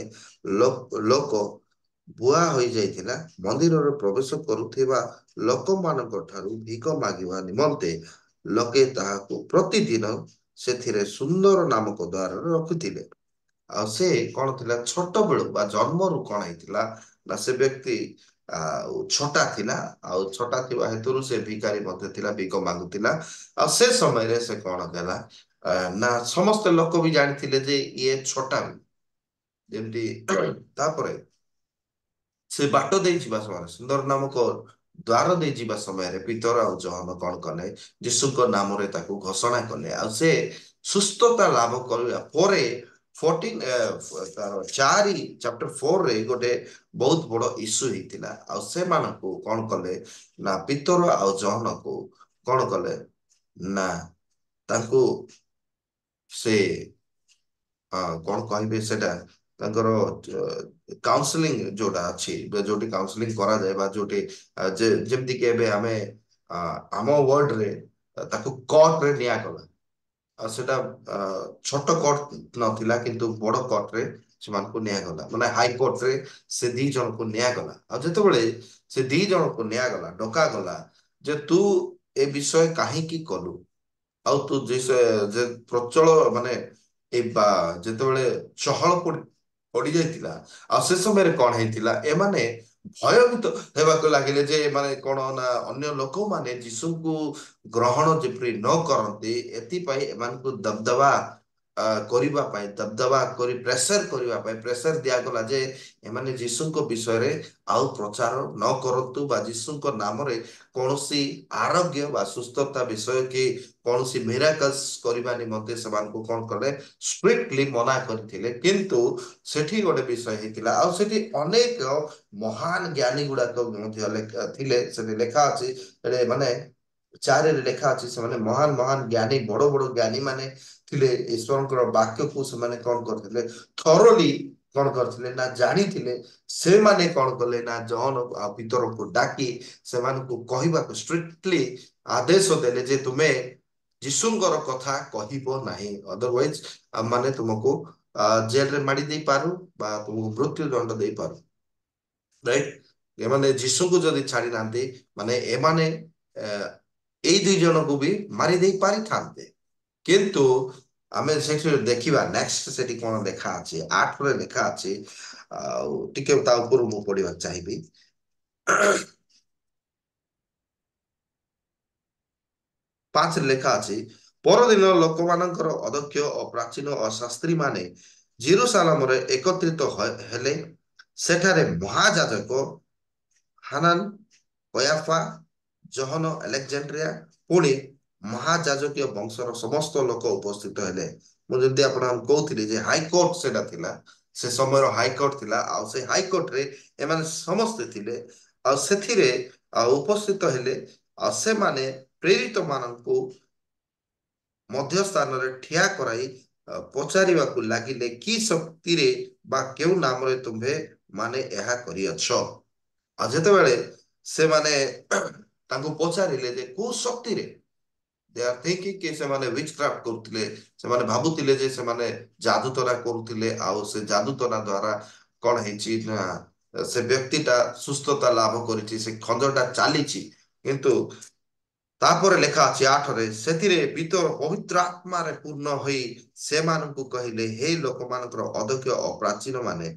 Speaker 8: ଲୋକ ବୁଆ ହୋଇଯାଇଥିଲା। ମନ୍ଦିରରେ ପ୍ରବେଶ କରୁଥିବା ଲୋକମାନଙ୍କ ଠାରୁ ଭିକ ମାଗିବା ନିମନ୍ତେ ଲୋକେ ତାହାକୁ ପ୍ରତିଦିନ ସେଥିରେ ସୁନ୍ଦର ନାମକ ଦ୍ୱାରରେ ରଖୁଥିଲେ। ଆଉ ସେ କଣ ଥିଲା, ଛୋଟ ବେଳୁ ବା ଜନ୍ମରୁ କଣ ହେଇଥିଲା ନା ସେ ବ୍ୟକ୍ତି ଛୋଟା ଥିଲା। ଆଉ ଛୋଟା ଥିବା ହେତୁରୁ ସେ ଭିକାରୀ ମଧ୍ୟ ଥିଲା, ଭିକ ମାଗୁଥିଲା। ଆଉ ସେ ସମୟରେ ସେ କଣ ହେଲା ନା ସମସ୍ତେ ଲୋକ ବି ଜାଣିଥିଲେ ଯେ ଇଏ ଛୋଟା। ଯେମିତି ତାପରେ ସେ ବାଟ ଦେଇ ଯିବା ସମୟରେ, ସୁନ୍ଦର ନାମକ ଦ୍ୱାର ଦେଇ ଯିବା ସମୟରେ ପିତର ଆଉ ଜହନ କଣ କଲେ, ଯୀଶୁଙ୍କ ନାମରେ ତାକୁ ଘୋଷଣା କଲେ। ଆଉ ସେ ସୁସ୍ଥତା ଲାଭ କରିବା ପରେ 4 ଚାପ୍ଟର 4ରେ ଗୋଟେ ବହୁତ ବଡ ଇସ୍ୟୁ ହେଇଥିଲା। ଆଉ ସେମାନଙ୍କୁ କଣ କଲେ ନା ପିତର ଆଉ ଜହନକୁ କଣ କଲେ ନା ତାଙ୍କୁ ସେ କଣ କହିବେ ସେଟା ତାଙ୍କର କାଉନ୍ସିଲିଂ ଯୋଉଟା ଅଛି, ଯୋଉଠି କାଉନ୍ସିଲିଂ କରାଯାଏ ବା ଯୋଉଠି ଯେମିତି କି ଏବେ ଆମେ ଆମ ୱାର୍ଡରେ ତାକୁ କୋର୍ଟରେ ନିଆଗଲା। ଆଉ ସେଟା ଛୋଟ କୋର୍ଟ ନଥିଲା, କିନ୍ତୁ ବଡ କୋର୍ଟରେ ସେମାନଙ୍କୁ ନିଆଗଲା, ମାନେ ହାଇକୋର୍ଟରେ ସେ 2 ଜଣଙ୍କୁ ନିଆଗଲା। ଆଉ ଯେତେବେଳେ ସେ 2 ଜଣଙ୍କୁ ନିଆଗଲା, ଡକାଗଲା ଯେ ତୁ ଏ ବିଷୟ କାହିଁକି କଲୁ, ଆଉ ତୁ ଯେ ପ୍ରଚଳ ମାନେ ଯେତେବେଳେ ଚହଳ ପଡି ଯାଇଥିଲା। ଆଉ ସେ ସମୟରେ କଣ ହେଇଥିଲା, ଏମାନେ ଭୟଭୀତ ହେବାକୁ ଲାଗିଲେ ଯେ ଏମାନେ କଣ ନା ଅନ୍ୟ ଲୋକମାନେ ଯୀଶୁଙ୍କୁ ଗ୍ରହଣ ଯେପରି ନ କରନ୍ତି, ଏଥିପାଇଁ ଏମାନଙ୍କୁ ଦବଦବା କରିବା ପାଇଁ, ଦବଦବା କରି ପ୍ରେସର କରିବା ପାଇଁ ପ୍ରେସର ଦିଆଗଲା ଯେ ଏମାନେ ଯୀଶୁଙ୍କ ବିଷୟରେ ଆଉ ପ୍ରଚାର ନ କରନ୍ତୁ, ବା ଯୀଶୁଙ୍କ ନାମରେ କୌଣସି ଆରୋଗ୍ୟ ବା ସୁସ୍ଥତା ବିଷୟ କି କୌଣସି ମିରାକଲ୍ସ କରିବା ନିମନ୍ତେ ସେମାନଙ୍କୁ କଣ କଲେ, ଷ୍ଟ୍ରିକ୍ଟଲି ମନା କରିଥିଲେ। କିନ୍ତୁ ସେଠି ଗୋଟେ ବିଷୟ ହେଇଥିଲା, ଆଉ ସେଠି ଅନେକ ମହାନ ଜ୍ଞାନୀ ଗୁଡାକ ମଧ୍ୟ ଥିଲେ। ସେଠି ଲେଖା ଅଛି, ମାନେ 4ରେ ଲେଖା ଅଛି, ସେମାନେ ମହାନ ମହାନ ଜ୍ଞାନୀ, ବଡ ବଡ ଜ୍ଞାନୀ ମାନେ ଥିଲେ। ଈଶ୍ୱରଙ୍କର ବାକ୍ୟକୁ ସେମାନେ କଣ କରିଥିଲେ, ଥରୋଲି କଣ କରିଥିଲେ ନା ଜାଣିଥିଲେ। ସେମାନେ କଣ କଲେ ନା ଜହନ ଆଉ ପିତରଙ୍କୁ ଡାକି ସେମାନଙ୍କୁ କହିବାକୁ ଷ୍ଟ୍ରିକ୍ଟଲି ଆଦେଶ ଦେଲେ ଯେ ତୁମେ ଯୀଶୁଙ୍କର କଥା କହିବ ନାହିଁ, ଅଦରୱାଇଜ ମାନେ ତୁମକୁ ଜେଲରେ ମାଡି ଦେଇପାରୁ ବା ତୁମକୁ ମୃତ୍ୟୁ ଦଣ୍ଡ ଦେଇପାରୁ। ରାଇଟ, ଏମାନେ ଯୀଶୁଙ୍କୁ ଯଦି ଛାଡି ନାହାନ୍ତି, ମାନେ ଏମାନେ ଏଇ 2 ଜଣଙ୍କୁ ବି ମାରି ଦେଇ ପାରିଥାନ୍ତେ। କିନ୍ତୁ ଆମେ ସେଠି ଦେଖିବା ନେକ୍ସଟ ସେଠି କଣ ଲେଖା ଅଛି, 8ରେ ଲେଖା ଅଛି। ଆଉ ଟିକେ ତା ଉପରୁ ମୁଁ ପଢିବାକୁ ଚାହିଁବି। 5ରେ ଲେଖା ଅଛି, ପରଦିନ ଲୋକମାନଙ୍କର ଅଧ୍ୟକ୍ଷ ଓ ପ୍ରାଚୀନ ଓ ଶାସ୍ତ୍ରୀ ମାନେ ଜେରୁସାଲାମରେ ଏକତ୍ରିତ ହେଲେ। ସେଠାରେ ମହାଯାଜକ ହାନାନ, କୟାଫା, ଜହନ, ଆଲେକ୍ଜାଣ୍ଡ୍ରିଆ, ପୁଣି ମହାଯାଜକୀୟ ବଂଶର ସମସ୍ତ ଲୋକ ଉପସ୍ଥିତ ହେଲେ। ମୁଁ ଯେମିତି ଆପଣଙ୍କୁ କହୁଥିଲି ଯେ ହାଇକୋର୍ଟ ସେଟା ଥିଲା, ସେ ସମୟର ହାଇକୋର୍ଟ ଥିଲା। ଆଉ ସେ ହାଇକୋର୍ଟରେ ଏମାନେ ସମସ୍ତେ ଥିଲେ। ଆଉ ସେଥିରେ ଉପସ୍ଥିତ ହେଲେ। ଆଉ ସେମାନେ ପ୍ରେରିତ ମାନଙ୍କୁ ମଧ୍ୟ ସ୍ଥାନରେ ଠିଆ କରାଇ ପଚାରିବାକୁ ଲାଗିଲେ, କି ଶକ୍ତିରେ ବା କେଉଁ ନାମରେ ତୁମ୍ଭେ ମାନେ ଏହା କରିଅଛ। ଆଉ ଯେତେବେଳେ ସେମାନେ ତାଙ୍କୁ ପଚାରିଲେ ଯେ କୋଉ ଶକ୍ତିରେ, they are thinking କି ସେମାନେ witchcraft କରୁଥିଲେ, ସେମାନେ ଭାବୁଥିଲେ ଯେ ସେମାନେ ଯାଦୁତନା କରୁଥିଲେ। ଆଉ ସେ ଯାଦୁତନା ଦ୍ଵାରା କଣ ହେଇଛି ନା ସେ ବ୍ୟକ୍ତିଟା ସୁସ୍ଥତା ଲାଭ କରିଛି, ସେ ଖଞ୍ଜଟା ଚାଲିଛି। କିନ୍ତୁ ତାପରେ ଲେଖା ଅଛି 8ରେ, ସେଥିରେ ପିତର ପବିତ୍ର ଆତ୍ମାରେ ପୂର୍ଣ୍ଣ ହୋଇ ସେମାନଙ୍କୁ କହିଲେ, ହେ ଲୋକମାନଙ୍କର ଅଧ୍ୟକ୍ଷ ଓ ପ୍ରାଚୀନ ମାନେ,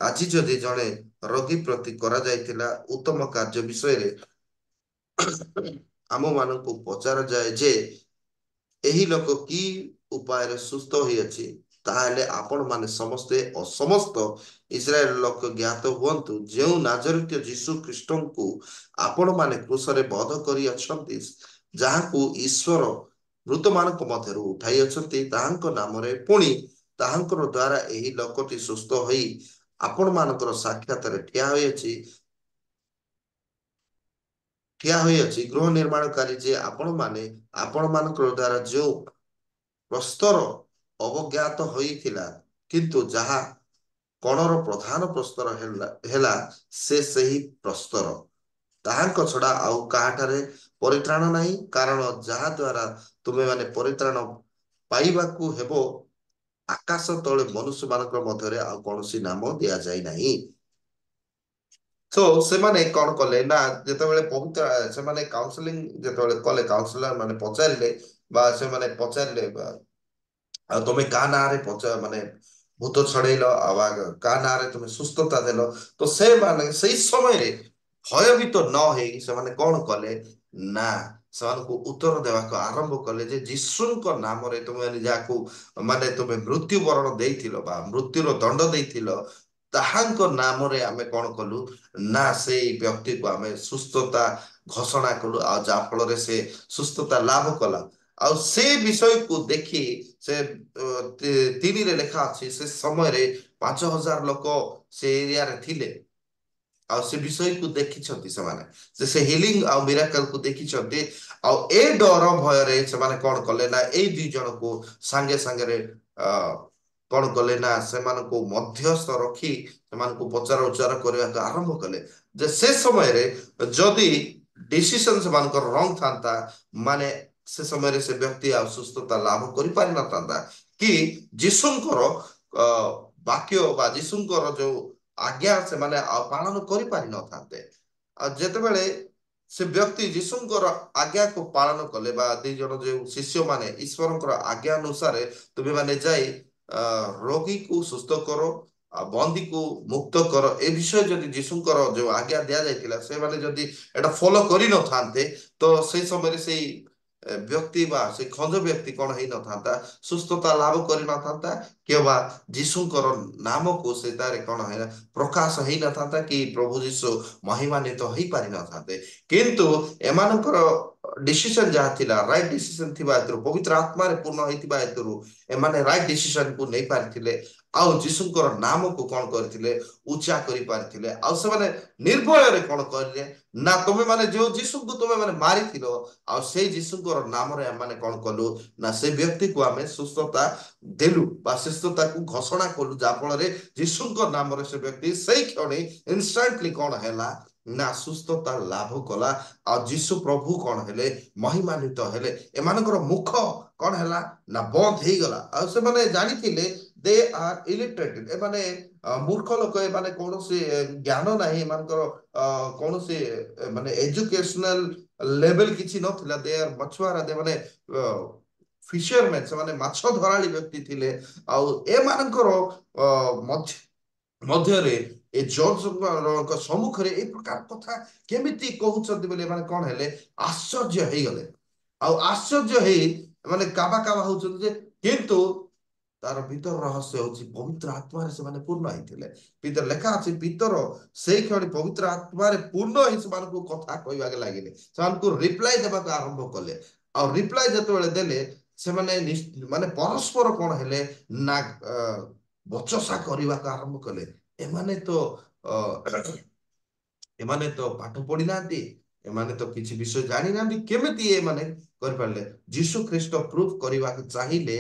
Speaker 8: ଆଜି ଯଦି ଜଣେ ରୋଗୀ ପ୍ରତି କରାଯାଇଥିଲା ଉତ୍ତମ କାର୍ଯ୍ୟ ବିଷୟରେ ଆମ ମାନଙ୍କୁ ପଚରାଯାଏ ଯେ ଏହି ଲୋକ କି ଉପାୟରେ ସୁସ୍ଥ ହୋଇଅଛି, ତାହେଲେ ଆପଣ ମାନେ ସମସ୍ତେ ଓ ସମସ୍ତ ଇସ୍ରାଏଲ ଲୋକ ଜ୍ଞାତ ହୁଅନ୍ତୁ, ଯେଉଁ ନାଜରିତ ଯୀଶୁ ଖ୍ରୀଷ୍ଟଙ୍କୁ ଆପଣ ମାନେ କ୍ରୁଶରେ ବଧ କରିଅଛନ୍ତି, ଯାହାକୁ ଈଶ୍ୱର ମୃତମାନଙ୍କ ମଧ୍ୟରୁ ଉଠାଇଅଛନ୍ତି ତାହାଙ୍କ ନାମରେ, ପୁଣି ତାହାଙ୍କର ଦ୍ୱାରା ଏହି ଲୋକଟି ସୁସ୍ଥ ହୋଇ ଆପଣମାନଙ୍କର ସାକ୍ଷାତରେ ଠିଆ ହୋଇଅଛି। ଗୃହ ନିର୍ମାଣକାରୀ ଯେ ଆପଣମାନଙ୍କର ଦ୍ୱାରା ଯେଉଁ ପ୍ରସ୍ତର ଅବଜ୍ଞାତ ହୋଇଥିଲା, କିନ୍ତୁ ଯାହା କଣର ପ୍ରଧାନ ପ୍ରସ୍ତର ହେଲା ସେ ସେହି ପ୍ରସ୍ତର, ତାହାଙ୍କ ଛଡ଼ା ଆଉ କାହାଠାରେ ପରିତ୍ରାଣ ନାହିଁ। କାରଣ ଯାହା ଦ୍ୱାରା ତୁମେମାନେ ପରିତ୍ରାଣ ପାଇବାକୁ ହେବ, ଆକାଶ ତଳେ ମନୁଷ୍ୟମାନଙ୍କ ମଧ୍ୟରେ ଆଉ କୌଣସି ନାମ ଦିଆଯାଇ ନାହିଁ। ତ ସେମାନେ କଣ କଲେ ନା, ଯେତେବେଳେ ସେମାନେ କାଉନସିଲିଂ ଯେତେବେଳେ କଲେ, କାଉନସିଲର ମାନେ ପଚାରିଲେ ଆଉ ତମେ କାହା ନାଁରେ ମାନେ ଭୂତ ଛଡେଇଲ, ଆଉ କାହା ନାଁରେ ତମେ ସୁସ୍ଥତା ଦେଲ, ତ ସେମାନେ ସେଇ ସମୟରେ ଭୟଭୀତ ନ ହେଇ ସେମାନେ କଣ କଲେ ନା, ସେମାନଙ୍କୁ ଉତ୍ତର ଦେବାକୁ ଆରମ୍ଭ କଲେ ଯେ ଯୀଶୁଙ୍କ ନାମରେ ତୁମେ ଯାହାକୁ ମାନେ ତୁମେ ମୃତ୍ୟୁବରଣ ଦେଇଥିଲ ବା ମୃତ୍ୟୁର ଦଣ୍ଡ ଦେଇଥିଲ, ତାହାଙ୍କ ନାମରେ ଆମେ କଣ କଲୁ ନା ସେଇ ବ୍ୟକ୍ତିକୁ ଆମେ ସୁସ୍ଥତା ଘୋଷଣା କଲୁ, ଆଉ ଯାହା ଫଳରେ ସେ ସୁସ୍ଥତା ଲାଭ କଲା। ଆଉ ସେ ବିଷୟକୁ ଦେଖି ସେ 3ରେ ଲେଖା ଅଛି, ସେ ସମୟରେ 5,000 ଲୋକ ସେ ଏରିଆରେ ଥିଲେ। ଆଉ ସେ ବିଷୟକୁ ଦେଖିଛନ୍ତି ସେମାନେ, ସେ ହିଲିଂ ଆଉ ମିରାକଲକୁ ଦେଖିଛନ୍ତି। ଆଉ ଏ ଡର ଭୟରେ ସେମାନେ କଣ କଲେ ନା, ଏଇ 2 ଜଣକୁ ସାଙ୍ଗରେ କଣ କଲେ ନା, ସେମାନଙ୍କୁ ମଧ୍ୟସ୍ଥ ରଖି ସେମାନଙ୍କୁ ପଚାର ଉଚାର କରିବାକୁ ଆରମ୍ଭ କଲେ ଯେ ସେ ସମୟରେ ଯଦି ଡିସିସନ ସେମାନଙ୍କର ରଙ୍ଗ ଥାନ୍ତା, ମାନେ ସେ ସମୟରେ ସେ ବ୍ୟକ୍ତି ଆଉ ସୁସ୍ଥତା ଲାଭ କରିପାରିନଥାନ୍ତା, କି ଯୀଶୁଙ୍କର ବାକ୍ୟ ବା ଯୀଶୁଙ୍କର ଯୋଉ ଆଜ୍ଞା ସେମାନେ ଆଉ ପାଳନ କରିପାରିନଥାନ୍ତେ। ଆଉ ଯେତେବେଳେ ସେ ବ୍ୟକ୍ତି ଯୀଶୁଙ୍କର ଆଜ୍ଞାକୁ ପାଳନ କଲେ, ବା 2 ଜଣ ଯୋଉ ଶିଷ୍ୟମାନେ ଈଶ୍ୱରଙ୍କର ଆଜ୍ଞା ଅନୁସାରେ ତୁମେ ମାନେ ଯାଇ ରୋଗୀକୁ ସୁସ୍ଥ କର, ବନ୍ଦୀକୁ ମୁକ୍ତ କର, ଏ ବିଷୟ ଯଦି ଯୀଶୁଙ୍କର ଯୋଉ ଆଜ୍ଞା ଦିଆଯାଇଥିଲା ସେମାନେ ଯଦି ଏଟା ଫଲୋ କରିନଥାନ୍ତେ, ତ ସେଇ ସମୟରେ ସେଇ ବ୍ୟକ୍ତି ବା ସେ ଖଞ୍ଜ ବ୍ୟକ୍ତି କଣ ହେଇନଥାନ୍ତା, ସୁସ୍ଥତା ଲାଭ କରିନଥାନ୍ତା, କିମ୍ବା ଯୀଶୁଙ୍କର ନାମକୁ ସେଠାରେ କଣ ହେଲା ପ୍ରକାଶ ହେଇନଥାନ୍ତା, କି ପ୍ରଭୁ ଯୀଶୁ ମହିମାନ୍ୱିତ ହେଇପାରିନଥାନ୍ତେ। କିନ୍ତୁ ଏମାନଙ୍କର ଡିସିସନ ଯାହା ଥିଲା, ରାଇଟ ଡିସିସନ ଥିବା ହେତୁରୁ, ପବିତ୍ର ଆତ୍ମାରେ ପୂର୍ଣ୍ଣ ହେଇଥିବା ହେତୁରୁ ଏମାନେ ରାଇଟ ଡିସିସନକୁ ନେଇ ପାରିଥିଲେ, ଆଉ ଯୀଶୁଙ୍କର ନାମକୁ କଣ କରିଥିଲେ ଉଚ୍ଚା କରିପାରିଥିଲେ। ଆଉ ସେମାନେ ନିର୍ଭୟରେ କଣ କରିଲେ ନା, ତୁମେ ମାନେ ଯୋଉ ଯୀଶୁଙ୍କୁ ତୁମେ ମାନେ ମାରିଥିଲ, ଆଉ ସେଇ ଯୀଶୁଙ୍କର ନାମରେ ଏମାନେ କଣ କଲୁ ନା, ସେ ବ୍ୟକ୍ତିକୁ ଆମେ ସୁସ୍ଥତା ଦେଲୁ ବା ସୁସ୍ଥତାକୁ ଘୋଷଣା କଲୁ, ଯାହା ଫଳରେ ଯୀଶୁଙ୍କ ନାମରେ ସେ ବ୍ୟକ୍ତି ସେଇ କ୍ଷଣି ଇନଷ୍ଟାଣ୍ଟଲି କଣ ହେଲା ନା ସୁସ୍ଥତା ଲାଭ କଲା। ଆଉ ଯୀଶୁ ପ୍ରଭୁ କଣ ହେଲେ ମହିମାନ୍ୱିତ ହେଲେ, ଏମାନଙ୍କର ମୁଖ କଣ ହେଲା ନା ବନ୍ଦ ହେଇଗଲା। ଆଉ ସେମାନେ ଜାଣିଥିଲେ ଦେ ଆର୍ ଇଲିଟରେଟେଡ, ଏମାନେ ମୂର୍ଖ ଲୋକ, ଏମାନେ କୌଣସି ଜ୍ଞାନ ନାହିଁ, ଏମାନଙ୍କର କୌଣସି ମାନେ ଏଜୁକେଶନାଲ ଲେଭେଲ କିଛି ନଥିଲା। ଦେ ଆର୍ ମଛୁଆରା, ମାନେ ଫିସରମ୍ୟାନ, ସେମାନେ ମାଛ ଧରାଳି ବ୍ୟକ୍ତି ଥିଲେ। ଆଉ ଏମାନଙ୍କର ମଧ୍ୟରେ ଏ ଜଜଙ୍କ ସମ୍ମୁଖରେ ଏ ପ୍ରକାର କଥା କେମିତି କହୁଛନ୍ତି ବୋଲି ଏମାନେ କଣ ହେଲେ ଆଶ୍ଚର୍ଯ୍ୟ ହେଇଗଲେ। ଆଉ ଆଶ୍ଚର୍ଯ୍ୟ ହେଇ ମାନେ କାବା ହଉଛନ୍ତି ଯେ, କିନ୍ତୁ ତାର ଭିତର ରହସ୍ୟ ହଉଛି ପବିତ୍ର ଆତ୍ମାରେ ସେମାନେ ପୂର୍ଣ୍ଣ ହେଇଥିଲେ। ଭିତରେ ଲେଖା ଅଛି, ଭିତର ସେଇ କ୍ଷଣି ପବିତ୍ର ଆତ୍ମାରେ ପୂର୍ଣ୍ଣ ହେଇ ସେମାନଙ୍କୁ କଥା କହିବାକୁ ଲାଗିଲେ, ସେମାନଙ୍କୁ ରିପ୍ଲାଏ ଦେବାକୁ ଆରମ୍ଭ କଲେ। ଆଉ ରିପ୍ଲାଏ ଯେତେବେଳେ ଦେଲେ, ସେମାନେ ମାନେ ପରସ୍ପର କଣ ହେଲେ ନା ବଚସା କରିବାକୁ ଆରମ୍ଭ କଲେ। ଏମାନେ ତ ପାଠ ପଢିନାହାନ୍ତି, ଏମାନେ ତ କିଛି ବିଷୟ ଜାଣିନାହାନ୍ତି, କେମିତି ଏମାନେ କରିପାରିଲେ? ଯୀଶୁ ଖ୍ରୀଷ୍ଟ ପ୍ରୁଭ କରିବାକୁ ଚାହିଁଲେ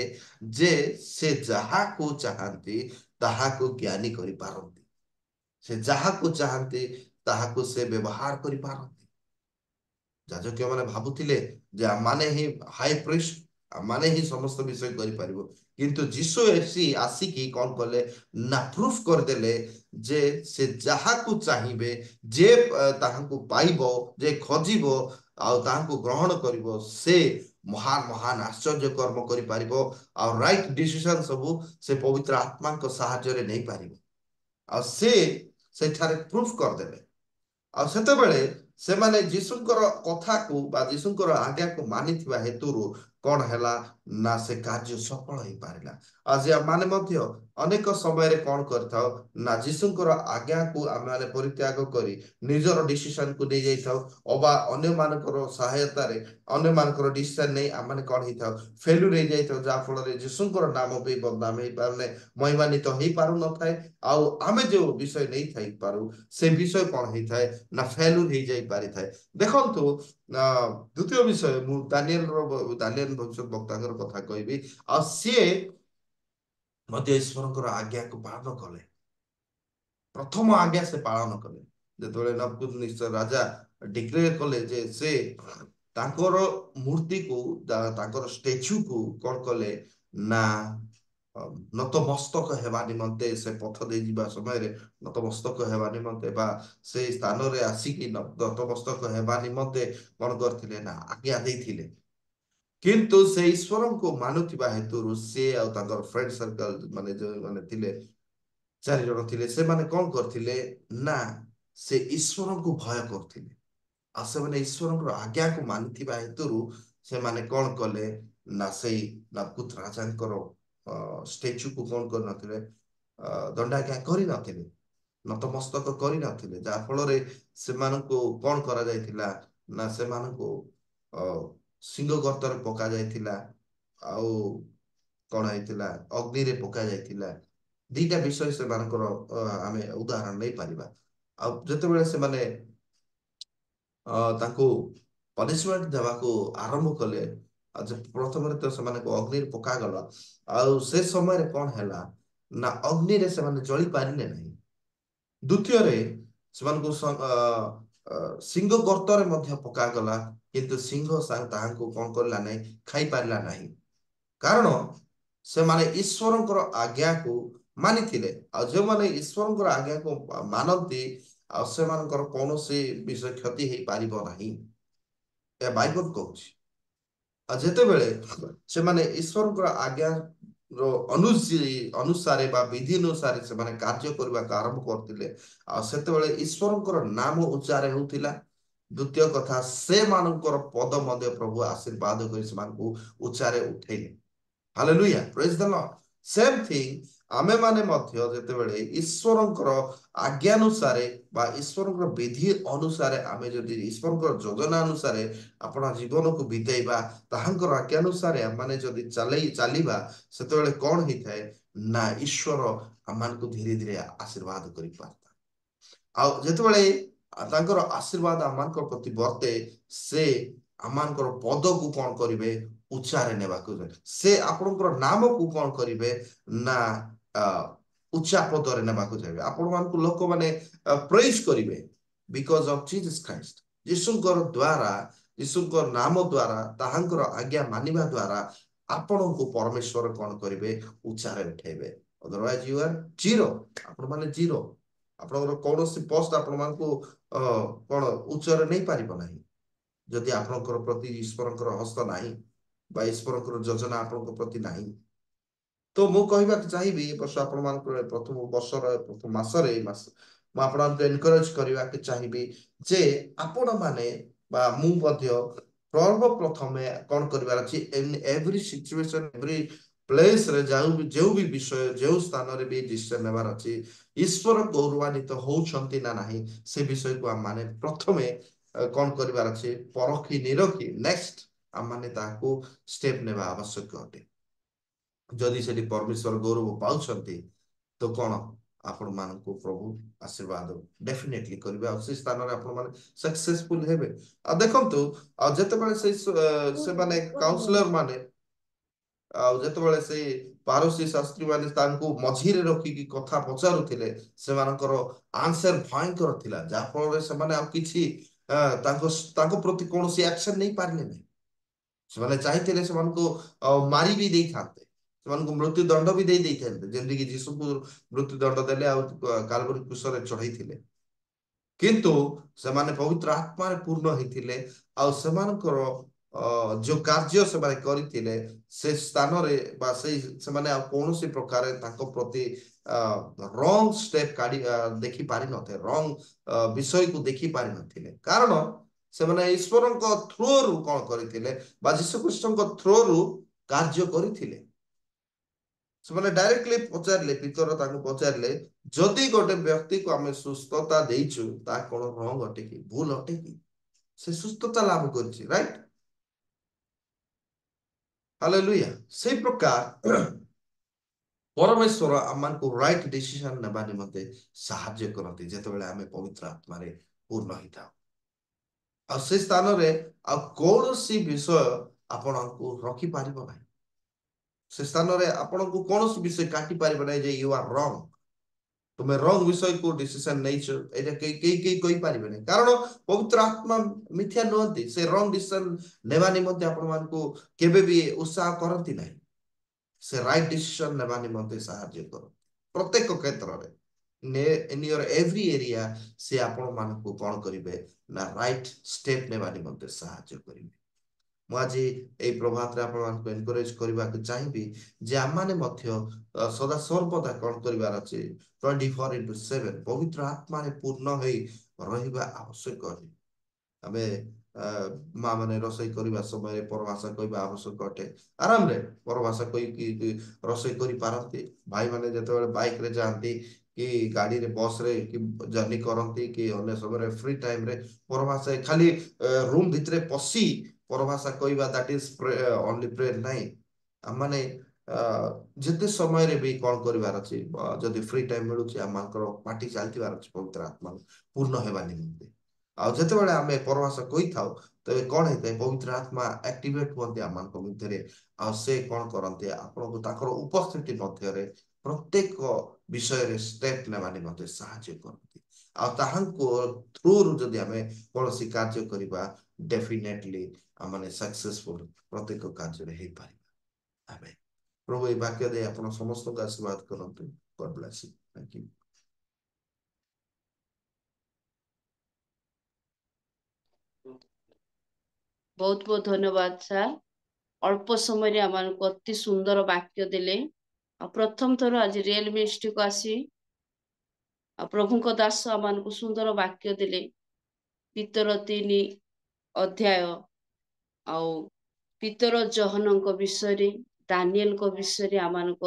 Speaker 8: ଯେ ସେ ଯାହାକୁ ଚାହାନ୍ତି ତାହାକୁ ଜ୍ଞାନୀ କରିପାରନ୍ତି, ସେ ଯାହାକୁ ଚାହାନ୍ତି ତାହାକୁ ସେ ବ୍ୟବହାର କରିପାରନ୍ତି। ଯାଜକ ମାନେ ଭାବୁଥିଲେ ଯେ ଆମମାନେ ହିଁ ହାଇ ପ୍ରିଷ୍ଟ, ଆମମାନେ ହିଁ ସମସ୍ତ ବିଷୟ କରିପାରିବ, କିନ୍ତୁ ଯୀଶୁ ଆସିକି କଣ କଲେ ନା ପ୍ରୁଫ କରିଦେଲେ ଯେ ସେ ଯାହାକୁ ଚାହିଁବେ, ଯେ ତାହାଙ୍କୁ ପାଇବ, ଯେ ଖୋଜିବ ଆଉ ତାହାଙ୍କୁ ଗ୍ରହଣ କରିବ, ସେ ମହାନ ମହାନ ଆଶ୍ଚର୍ଯ୍ୟ କର୍ମ କରିପାରିବ। ଆଉ ରାଇଟ ଡିସିସନ ସବୁ ସେ ପବିତ୍ର ଆତ୍ମାଙ୍କ ସାହାଯ୍ୟରେ ନେଇପାରିବ। ଆଉ ସେ ସେଠାରେ ପ୍ରୁଫ କରିଦେଲେ। ଆଉ ସେତେବେଳେ ସେମାନେ ଯୀଶୁଙ୍କର କଥାକୁ ବା ଯୀଶୁଙ୍କର ଆଜ୍ଞାକୁ ମାନିଥିବା ହେତୁରୁ କଣ ହେଲା ନା ସେ କାର୍ଯ୍ୟ ସଫଳ ହେଇପାରିଲା। ଆଜି ଆମମାନେ ମଧ୍ୟ ଅନେକ ସମୟରେ କଣ କରିଥାଉ ନା ଯୀଶୁଙ୍କର ଆଜ୍ଞାକୁ ଆମେ ପରିତ୍ୟାଗ କରି ନିଜର ଡିସିସନକୁ ନେଇ ଯାଇଥାଉ ଅବା ଅନ୍ୟମାନଙ୍କର ସହାୟତାରେ ଅନ୍ୟମାନଙ୍କର ଡିସିସନ ନେଇ ଆମେ କଣ ହେଇଥାଉ ଫେଲୁର ହେଇଯାଇଥାଉ, ଯାହା ଫଳରେ ଯୀଶୁଙ୍କର ନାମ ବି ବଦନାମ ହେଇପାରୁନି, ମହିମାନ୍ୱିତ ହେଇପାରୁନଥାଏ। ଆଉ ଆମେ ଯୋଉ ବିଷୟ ନେଇଥାଇପାରୁ ସେ ବିଷୟ କଣ ହେଇଥାଏ ନା ଫେଲୁର ହେଇଯାଇ ପାରିଥାଏ। ଦେଖନ୍ତୁ ଦ୍ୱିତୀୟ ବିଷୟ ମୁଁ ଦାନିଏଲ ଭବିଷ୍ୟତ ବକ୍ତାଙ୍କର କଥା କହିବି। ଆଉ ସିଏ ମଧ୍ୟ ଈଶ୍ୱରଙ୍କର ଆଜ୍ଞାକୁ ପାଳନ କଲେ। ପ୍ରଥମ ଆଜ୍ଞା ସେ ପାଳନ କଲେ ଯେତେବେଳେ ନବୁକଦନେସ୍ସର ରାଜା ଡିକ୍ଲେୟାର କଲେ ଯେ ସେ ତାଙ୍କର ମୂର୍ତ୍ତିକୁ ତାଙ୍କର ଷ୍ଟାଚ୍ୟୁକୁ କଣ କଲେ ନା ନତମସ୍ତକ ହେବା ନିମନ୍ତେ ସେ ପଥ ଦେଇ ଯିବା ସମୟରେ ନତମସ୍ତକ ହେବା ନିମନ୍ତେ ବା ସେ ସ୍ଥାନରେ ଆସିକି ନତମସ୍ତକ ହେବା ନିମନ୍ତେ କଣ କରିଥିଲେ ନା ଆଜ୍ଞା ଦେଇଥିଲେ। କିନ୍ତୁ ସେ ଈଶ୍ୱରଙ୍କୁ ମାନୁଥିବା ହେତୁରୁ ସେ ଆଉ ତାଙ୍କର ଫ୍ରେଣ୍ଡ ସର୍କଲ ମାନେ ଯୋଉମାନେ ଥିଲେ 4 ଜଣ ଥିଲେ, ସେମାନେ କଣ କରିଥିଲେ ନା ସେ ଈଶ୍ୱରଙ୍କୁ ଭୟ କରୁଥିଲେ। ଆଉ ସେମାନେ ଈଶ୍ୱରଙ୍କର ଆଜ୍ଞାକୁ ମାନିଥିବା ହେତୁରୁ ସେମାନେ କଣ କଲେ ନା ସେଇ ନବୁକଦ ରାଜାଙ୍କର ଷ୍ଟାଚ୍ୟୁକୁ କଣ କରିନଥିଲେ, ଦଣ୍ଡାଜ୍ଞା କରିନଥିଲେ, ନତମସ୍ତକ କରିନଥିଲେ, ଯାହା ଫଳରେ ସେମାନଙ୍କୁ କଣ କରାଯାଇଥିଲା ନା ସେମାନଙ୍କୁ ସିଂହ ଗର୍ତ୍ତରେ ପକା ଯାଇଥିଲା ଆଉ କଣ ହେଇଥିଲା ଅଗ୍ନିରେ ପକା ଯାଇଥିଲା। ଦିଟା ବିଷୟ ସେମାନଙ୍କର ଆମେ ଉଦାହରଣ ନେଇପାରିବା। ଆଉ ଯେତେବେଳେ ସେମାନେ ତାଙ୍କୁ ପନିଶମେଣ୍ଟ ଦେବାକୁ ଆରମ୍ଭ କଲେ, ପ୍ରଥମରେ ତ ସେମାନଙ୍କୁ ଅଗ୍ନିରେ ପକାଗଲା। ଆଉ ସେ ସମୟରେ କଣ ହେଲା ନା ଅଗ୍ନିରେ ସେମାନେ ଜଳି ପାରିଲେ ନାହିଁ। ଦ୍ୱିତୀୟରେ ସେମାନଙ୍କୁ ସିଂହ ଗର୍ତ୍ତରେ ମଧ୍ୟ ପକାଗଲା, କିନ୍ତୁ ସିଂହ ତାହାଙ୍କୁ କଣ କଲା ନାହିଁ, ଖାଇପାରିଲା ନାହିଁ। କାରଣ ସେମାନେ ଈଶ୍ୱରଙ୍କର ଆଜ୍ଞାକୁ ମାନିଥିଲେ। ଆଉ ଯେଉଁମାନେ ଈଶ୍ୱରଙ୍କର ଆଜ୍ଞାକୁ ମାନନ୍ତି ଆଉ ସେମାନଙ୍କର କୌଣସି ବିଷୟ କ୍ଷତି ହେଇପାରିବ ନାହିଁ, ଏହା ବାଇବଲ କହୁଛି। ଆଉ ଯେତେବେଳେ ସେମାନେ ଈଶ୍ୱରଙ୍କର ଆଜ୍ଞାର ଅନୁସାରେ ବା ବିଧି ଅନୁସାରେ ସେମାନେ କାର୍ଯ୍ୟ କରିବାକୁ ଆରମ୍ଭ କରିଥିଲେ, ଆଉ ସେତେବେଳେ ଈଶ୍ୱରଙ୍କର ନାମ ଉଚ୍ଚାର ହେଉଥିଲା। ଦ୍ୱିତୀୟ କଥା, ସେମାନଙ୍କର ପଦ ମଧ୍ୟ ପ୍ରଭୁ ଆଶୀର୍ବାଦ କରି ସେମାନଙ୍କୁ ଉଚ୍ଚାରେ ଉଠେଇଲେ। ହାଲେଲୁୟା, ପ୍ରେଜ୍ ଦ ଲର୍ଡ। ସେମ୍ ଥିଙ୍ଗ ଆମେମାନେ ମଧ୍ୟ ଯେତେବେଳେ ଈଶ୍ୱରଙ୍କର ଆଜ୍ଞାନୁସାରେ ବା ଈଶ୍ୱରଙ୍କର ବିଧି ଅନୁସାରେ ଆମେ ଯଦି ଈଶ୍ୱରଙ୍କର ଯୋଜନା ଅନୁସାରେ ଆପଣ ଜୀବନକୁ ବିତେଇବା, ତାହାଙ୍କର ଆଜ୍ଞାନୁସାରେ ଆମମାନେ ଯଦି ଚାଲିବା, ସେତେବେଳେ କଣ ହେଇଥାଏ ନା ଈଶ୍ୱର ଆମମାନଙ୍କୁ ଧୀରେ ଧୀରେ ଆଶୀର୍ବାଦ କରିପାରିଥାଏ। ଆଉ ଯେତେବେଳେ ତାଙ୍କର ଆଶୀର୍ବାଦ ଆମମାନଙ୍କ ପ୍ରତି ବର୍ତ୍ତେ, ସେ ଆମମାନଙ୍କର ପଦକୁ କଣ କରିବେ ଉଚ୍ଚାରେ ନେବାକୁ ଯାଏ। ସେ ଆପଣଙ୍କର ନାମକୁ କଣ କରିବେ ନା ଉଚ୍ଚା ପଦରେ ନେବାକୁ ଯାଏ। ଆପଣମାନଙ୍କୁ ଲୋକମାନେ ପ୍ରେଜ୍ କରିବେ ବିକଜ ଅଫ ଜିସସ୍ ଖ୍ରାଇଷ୍ଟ। ଯୀଶୁଙ୍କର ଦ୍ୱାରା, ଯୀଶୁଙ୍କ ନାମ ଦ୍ୱାରା, ତାହାଙ୍କର ଆଜ୍ଞା ମାନିବା ଦ୍ୱାରା ଆପଣଙ୍କୁ ପରମେଶ୍ୱର କଣ କରିବେ ଉଚ୍ଚାରେ ଉଠେଇବେ। ଅଦରୱାଇଜ ୟୁ ଆର ଜିରୋ, ଆପଣମାନେ ଜିରୋ। ଆପଣଙ୍କର କୌଣସି ପୋଷ୍ଟ ଆପଣମାନଙ୍କୁ କଣ ଉଚ୍ଚରେ ନେଇପାରିବ ନାହିଁ ଯଦି ଆପଣଙ୍କର ପ୍ରତି ଈଶ୍ୱରଙ୍କର ହସ୍ତ ନାହିଁ ବା ଈଶ୍ୱରଙ୍କର ଯୋଜନା ଆପଣଙ୍କ ପ୍ରତି ନାହିଁ। ତ ମୁଁ କହିବାକୁ ଚାହିଁବି ଏ ବର୍ଷ ଆପଣମାନଙ୍କର ପ୍ରଥମ ବର୍ଷର ପ୍ରଥମ ମାସରେ ମୁଁ ଆପଣଙ୍କୁ ଏନକରେଜ କରିବାକୁ ଚାହିଁବି ଯେ ଆପଣମାନେ ବା ମୁଁ ମଧ୍ୟ ସର୍ବପ୍ରଥମେ କଣ କରିବାର ଅଛି, ଏଭ୍ରି ସିଚୁଏସନ ଏଭ୍ରି ପ୍ଲେସରେ ଯେଉଁ ବି ବିଷୟ ଯେଉଁ ସ୍ଥାନରେ ବି ଡିସିସନ ନେବାର ଅଛି, ଈଶ୍ୱର ଗୌରବାନ୍ୱିତ ହଉଛନ୍ତି ନା ନାହିଁ ସେ ବିଷୟକୁ ଆମମାନେ ପ୍ରଥମେ କଣ କରିବାର ଅଛି, ପରଖି ନିରଖି ନେକ୍ସଟ ଆମମାନେ ତାହାକୁ ଷ୍ଟେପ ନେବା ଆବଶ୍ୟକ ଅଟେ। ଯଦି ସେଠି ପରମେଶ୍ୱର ଗୌରବ ପାଉଛନ୍ତି ତ କଣ ଆପଣମାନଙ୍କୁ ପ୍ରଭୁ ଆଶୀର୍ବାଦ ଡେଫିନେଟଲି କରିବେ ଆଉ ସେ ସ୍ଥାନରେ ଆପଣମାନେ ସକ୍ସେସଫୁଲ ହେବେ। ଆଉ ଦେଖନ୍ତୁ, ଆଉ ଯେତେବେଳେ ସେମାନେ କାଉନସିଲର ମାନେ ଆଉ ଯେତେବେଳେ ସେଇ ପାରସୀ ଶାସ୍ତ୍ରୀ ମାନେ ତାଙ୍କୁ ମଝିରେ ରଖିକି କଥା ପଚାରୁଥିଲେ, ସେମାନଙ୍କର ଆନ୍ସର ଭୟଙ୍କର ଥିଲା, ଯାହା ଫଳରେ ସେମାନେ ଆଉ କିଛି ତାଙ୍କ ପ୍ରତି କୌଣସି ଆକ୍ସନ ନେଇ ପାରିଲେ ନାହିଁ। ସେମାନେ ଚାହିଁଥିଲେ ସେମାନଙ୍କୁ ମାରି ବି ଦେଇଥାନ୍ତେ, ସେମାନଙ୍କୁ ମୃତ୍ୟୁ ଦଣ୍ଡ ବି ଦେଇଥାନ୍ତେ, ଯେମିତିକି ଯୀଶୁଙ୍କୁ ମୃତ୍ୟୁ ଦଣ୍ଡ ଦେଲେ ଆଉ କାଲବରୀ କ୍ରୁଶରେ ଚଢେଇଥିଲେ। କିନ୍ତୁ ସେମାନେ ପବିତ୍ର ଆତ୍ମାରେ ପୂର୍ଣ୍ଣ ହେଇଥିଲେ ଆଉ ସେମାନଙ୍କର ଯୋଉ କାର୍ଯ୍ୟ ସେମାନେ କରିଥିଲେ ସେ ସ୍ଥାନରେ ବା ସେମାନେ ଆଉ କୌଣସି ପ୍ରକାର ତାଙ୍କ ପ୍ରତି ରଙ୍ଗ ଷ୍ଟେପ ଦେଖି ପାରିନଥିଲେ, ରଙ୍ଗ ବିଷୟକୁ ଦେଖି ପାରିନଥିଲେ। କାରଣ ସେମାନେ ଈଶ୍ୱରଙ୍କ ଥ୍ରୋରୁ କଣ କରିଥିଲେ ବା ଯୀଶୁ ଖ୍ରୀଷ୍ଟଙ୍କ ଥ୍ରୋରୁ କାର୍ଯ୍ୟ କରିଥିଲେ। ସେମାନେ ଡାଇରେକ୍ଟଲି ପଚାରିଲେ, ପିତର ତାଙ୍କୁ ପଚାରିଲେ, ଯଦି ଗୋଟେ ବ୍ୟକ୍ତିକୁ ଆମେ ସୁସ୍ଥତା ଦେଇଛୁ ତାହା କଣ ରଙ୍ଗ ଅଟେ କି, ଭୁଲ ଅଟେ କି? ସେ ସୁସ୍ଥତା ଲାଭ କରିଛି, ରାଇଟ? ହାଲେଲୁୟା। ସେଇ ପ୍ରକାର ପରମେଶ୍ୱର ଆମମାନଙ୍କୁ ରାଇଟ ଡିସିସନ ନେବା ନିମନ୍ତେ ସାହାଯ୍ୟ କରନ୍ତି ଯେତେବେଳେ ଆମେ ପବିତ୍ର ଆତ୍ମାରେ ପୂର୍ଣ୍ଣ ହେଇଥାଉ। ଆଉ ସେ ସ୍ଥାନରେ ଆଉ କୌଣସି ବିଷୟ ଆପଣଙ୍କୁ ରଖିପାରିବ ନାହିଁ। ସେ ସ୍ଥାନରେ ଆପଣଙ୍କୁ କୌଣସି ବିଷୟ କାଟି ପାରିବ ନାହିଁ ଯେ ୟୁ ଆର୍ ରଙ୍ଗ, ତୁମେ ରଙ୍ଗ ବିଷୟକୁ ଡିସିସନ ନେଇଛ, ଏଇଟା କେହି କହିପାରିବେ ନାହିଁ। କାରଣ ପବିତ୍ର ଆତ୍ମା ମିଥ୍ୟା ନୁହନ୍ତି। ସେ ରଙ୍ଗ ଡିସିସନ ନେବା ନିମନ୍ତେ ଆପଣମାନଙ୍କୁ କେବେ ବି ଉତ୍ସାହ କରନ୍ତି ନାହିଁ। ସେ ରାଇଟ ଡିସିସନ ନେବା ନିମନ୍ତେ ସାହାଯ୍ୟ କରନ୍ତି ପ୍ରତ୍ୟେକ କ୍ଷେତ୍ରରେ। in your every area ସେ ଆପଣମାନଙ୍କୁ କଣ କରିବେ ନା ରାଇଟ ଷ୍ଟେପ ନେବା ନିମନ୍ତେ ସାହାଯ୍ୟ କରିବେ। ମୁଁ ଆଜି ଏଇ ପ୍ରଭାତରେ ଆପଣମାନଙ୍କୁ ଏନକରେଜ କରିବାକୁ ଚାହିଁବି ଯେ ଆମମାନେ ମଧ୍ୟ ସଦା ସର୍ବଦା କଣ କରିବାର ଅଛି, 24/7 ପବିତ୍ର ଆତ୍ମାରେ ପୂର୍ଣ୍ଣ ହୋଇ ରହିବା ଆବଶ୍ୟକ। ଆମେ ମା ମାନେ ରୋଷେଇ କରିବା ସମୟରେ ପରଭାଷା କହିବା ଆବଶ୍ୟକ ଅଟେ। ଆରାମରେ ପରଭାଷା କହିକି ରୋଷେଇ କରିପାରନ୍ତି। ଭାଇମାନେ ଯେତେବେଳେ ବାଇକରେ ଯାଆନ୍ତି କି ଗାଡିରେ ବସରେ କି ଜର୍ଣ୍ଣି କରନ୍ତି କି ଅନ୍ୟ ସମୟରେ ଫ୍ରି ଟାଇମରେ ପରଭାଷା ଖାଲି ରୁମ ଭିତରେ ପଶି ପରଭାଷା କହିବା ଦ୍ୟାଟ ଇଜ ଓନ୍ଲି ପ୍ରେୟର ନାହିଁ। ଆମମାନେ ଯେତେ ସମୟରେ ବି କଣ କରିବାର ଅଛି, ଯଦି ଫ୍ରି ଟାଇମ ମିଳୁଛି ଆମଙ୍କର ପାଟି ଚାଲିଥିବାର ଅଛି ପବିତ୍ର ଆତ୍ମା ପୂର୍ଣ୍ଣ ହେବା ନିମନ୍ତେ। ଆଉ ଯେତେବେଳେ ଆମେ ପରଭାଷା କହିଥାଉ ତେବେ କଣ ହେଇଥାଏ, ପବିତ୍ର ଆତ୍ମା ଆକ୍ଟିଭେଟ ହୁଅନ୍ତି ଆମମାନଙ୍କ ମଧ୍ୟରେ। ଆଉ ସେ କଣ କରନ୍ତି, ଆପଣଙ୍କୁ ତାଙ୍କର ଉପସ୍ଥିତି ମଧ୍ୟରେ ପ୍ରତ୍ୟେକ ବିଷୟରେ ଷ୍ଟେପ ନେବା ନିମନ୍ତେ ସାହାଯ୍ୟ କରନ୍ତି। ଆଉ ତାହାଙ୍କୁ ଥ୍ରୁରୁ ଯଦି ଆମେ କୌଣସି କାର୍ଯ୍ୟ କରିବା ଡେଫିନେଟଲି ଆମେ ସକ୍ସେସଫୁଲ ପ୍ରତ୍ୟେକ କାର୍ଯ୍ୟରେ ହେଇପାରିବା। ଆମେନ୍। ପ୍ରଭୁ ଏହି ବାକ୍ୟ ଦେଇ ଆପଣ ସମସ୍ତଙ୍କୁ ଆଶୀର୍ବାଦ କରନ୍ତୁ। God bless you. Thank you.
Speaker 1: ବହୁତ ବହୁତ ଧନ୍ୟବାଦ ସାର୍। ଅଳ୍ପ ସମୟରେ ଆମମାନଙ୍କୁ ଅତି ସୁନ୍ଦର ବାକ୍ୟ ଦେଲେ। ଆଉ ପ୍ରଥମ ଥର ଆଜି ରିଏଲ ମିନିଷ୍ଟ୍ରିକୁ ଆସି ଆଉ ପ୍ରଭୁଙ୍କ ଦାସ ଆମମାନଙ୍କୁ ସୁନ୍ଦର ବାକ୍ୟ ଦେଲେ। ପିତର 3 ଅଧ୍ୟାୟ ଆଉ ପିତର ଜହନଙ୍କ ବିଷୟରେ, ଦାନିଏଲଙ୍କ ବିଷୟରେ ଆମମାନଙ୍କୁ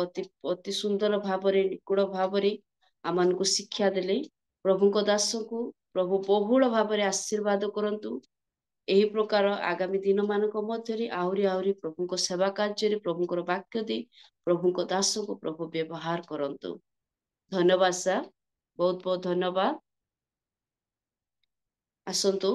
Speaker 1: ଅତି ସୁନ୍ଦର ଭାବରେ, ନିକୁଡ଼ ଭାବରେ ଆମମାନଙ୍କୁ ଶିକ୍ଷା ଦେଲେ। ପ୍ରଭୁଙ୍କ ଦାସଙ୍କୁ ପ୍ରଭୁ ବହୁଳ ଭାବରେ ଆଶୀର୍ବାଦ କରନ୍ତୁ। ଏହି ପ୍ରକାର ଆଗାମୀ ଦିନମାନଙ୍କ ମଧ୍ୟରେ ଆହୁରି ପ୍ରଭୁଙ୍କ ସେବା କାର୍ଯ୍ୟରେ ପ୍ରଭୁଙ୍କର ବାକ୍ୟ ଦେଇ ପ୍ରଭୁଙ୍କ ଦାସଙ୍କୁ ପ୍ରଭୁ ବ୍ୟବହାର କରନ୍ତୁ। ଧନ୍ୟବାଦ ସାର୍, ବହୁତ ବହୁତ ଧନ୍ୟବାଦ। ଆସନ୍ତୁ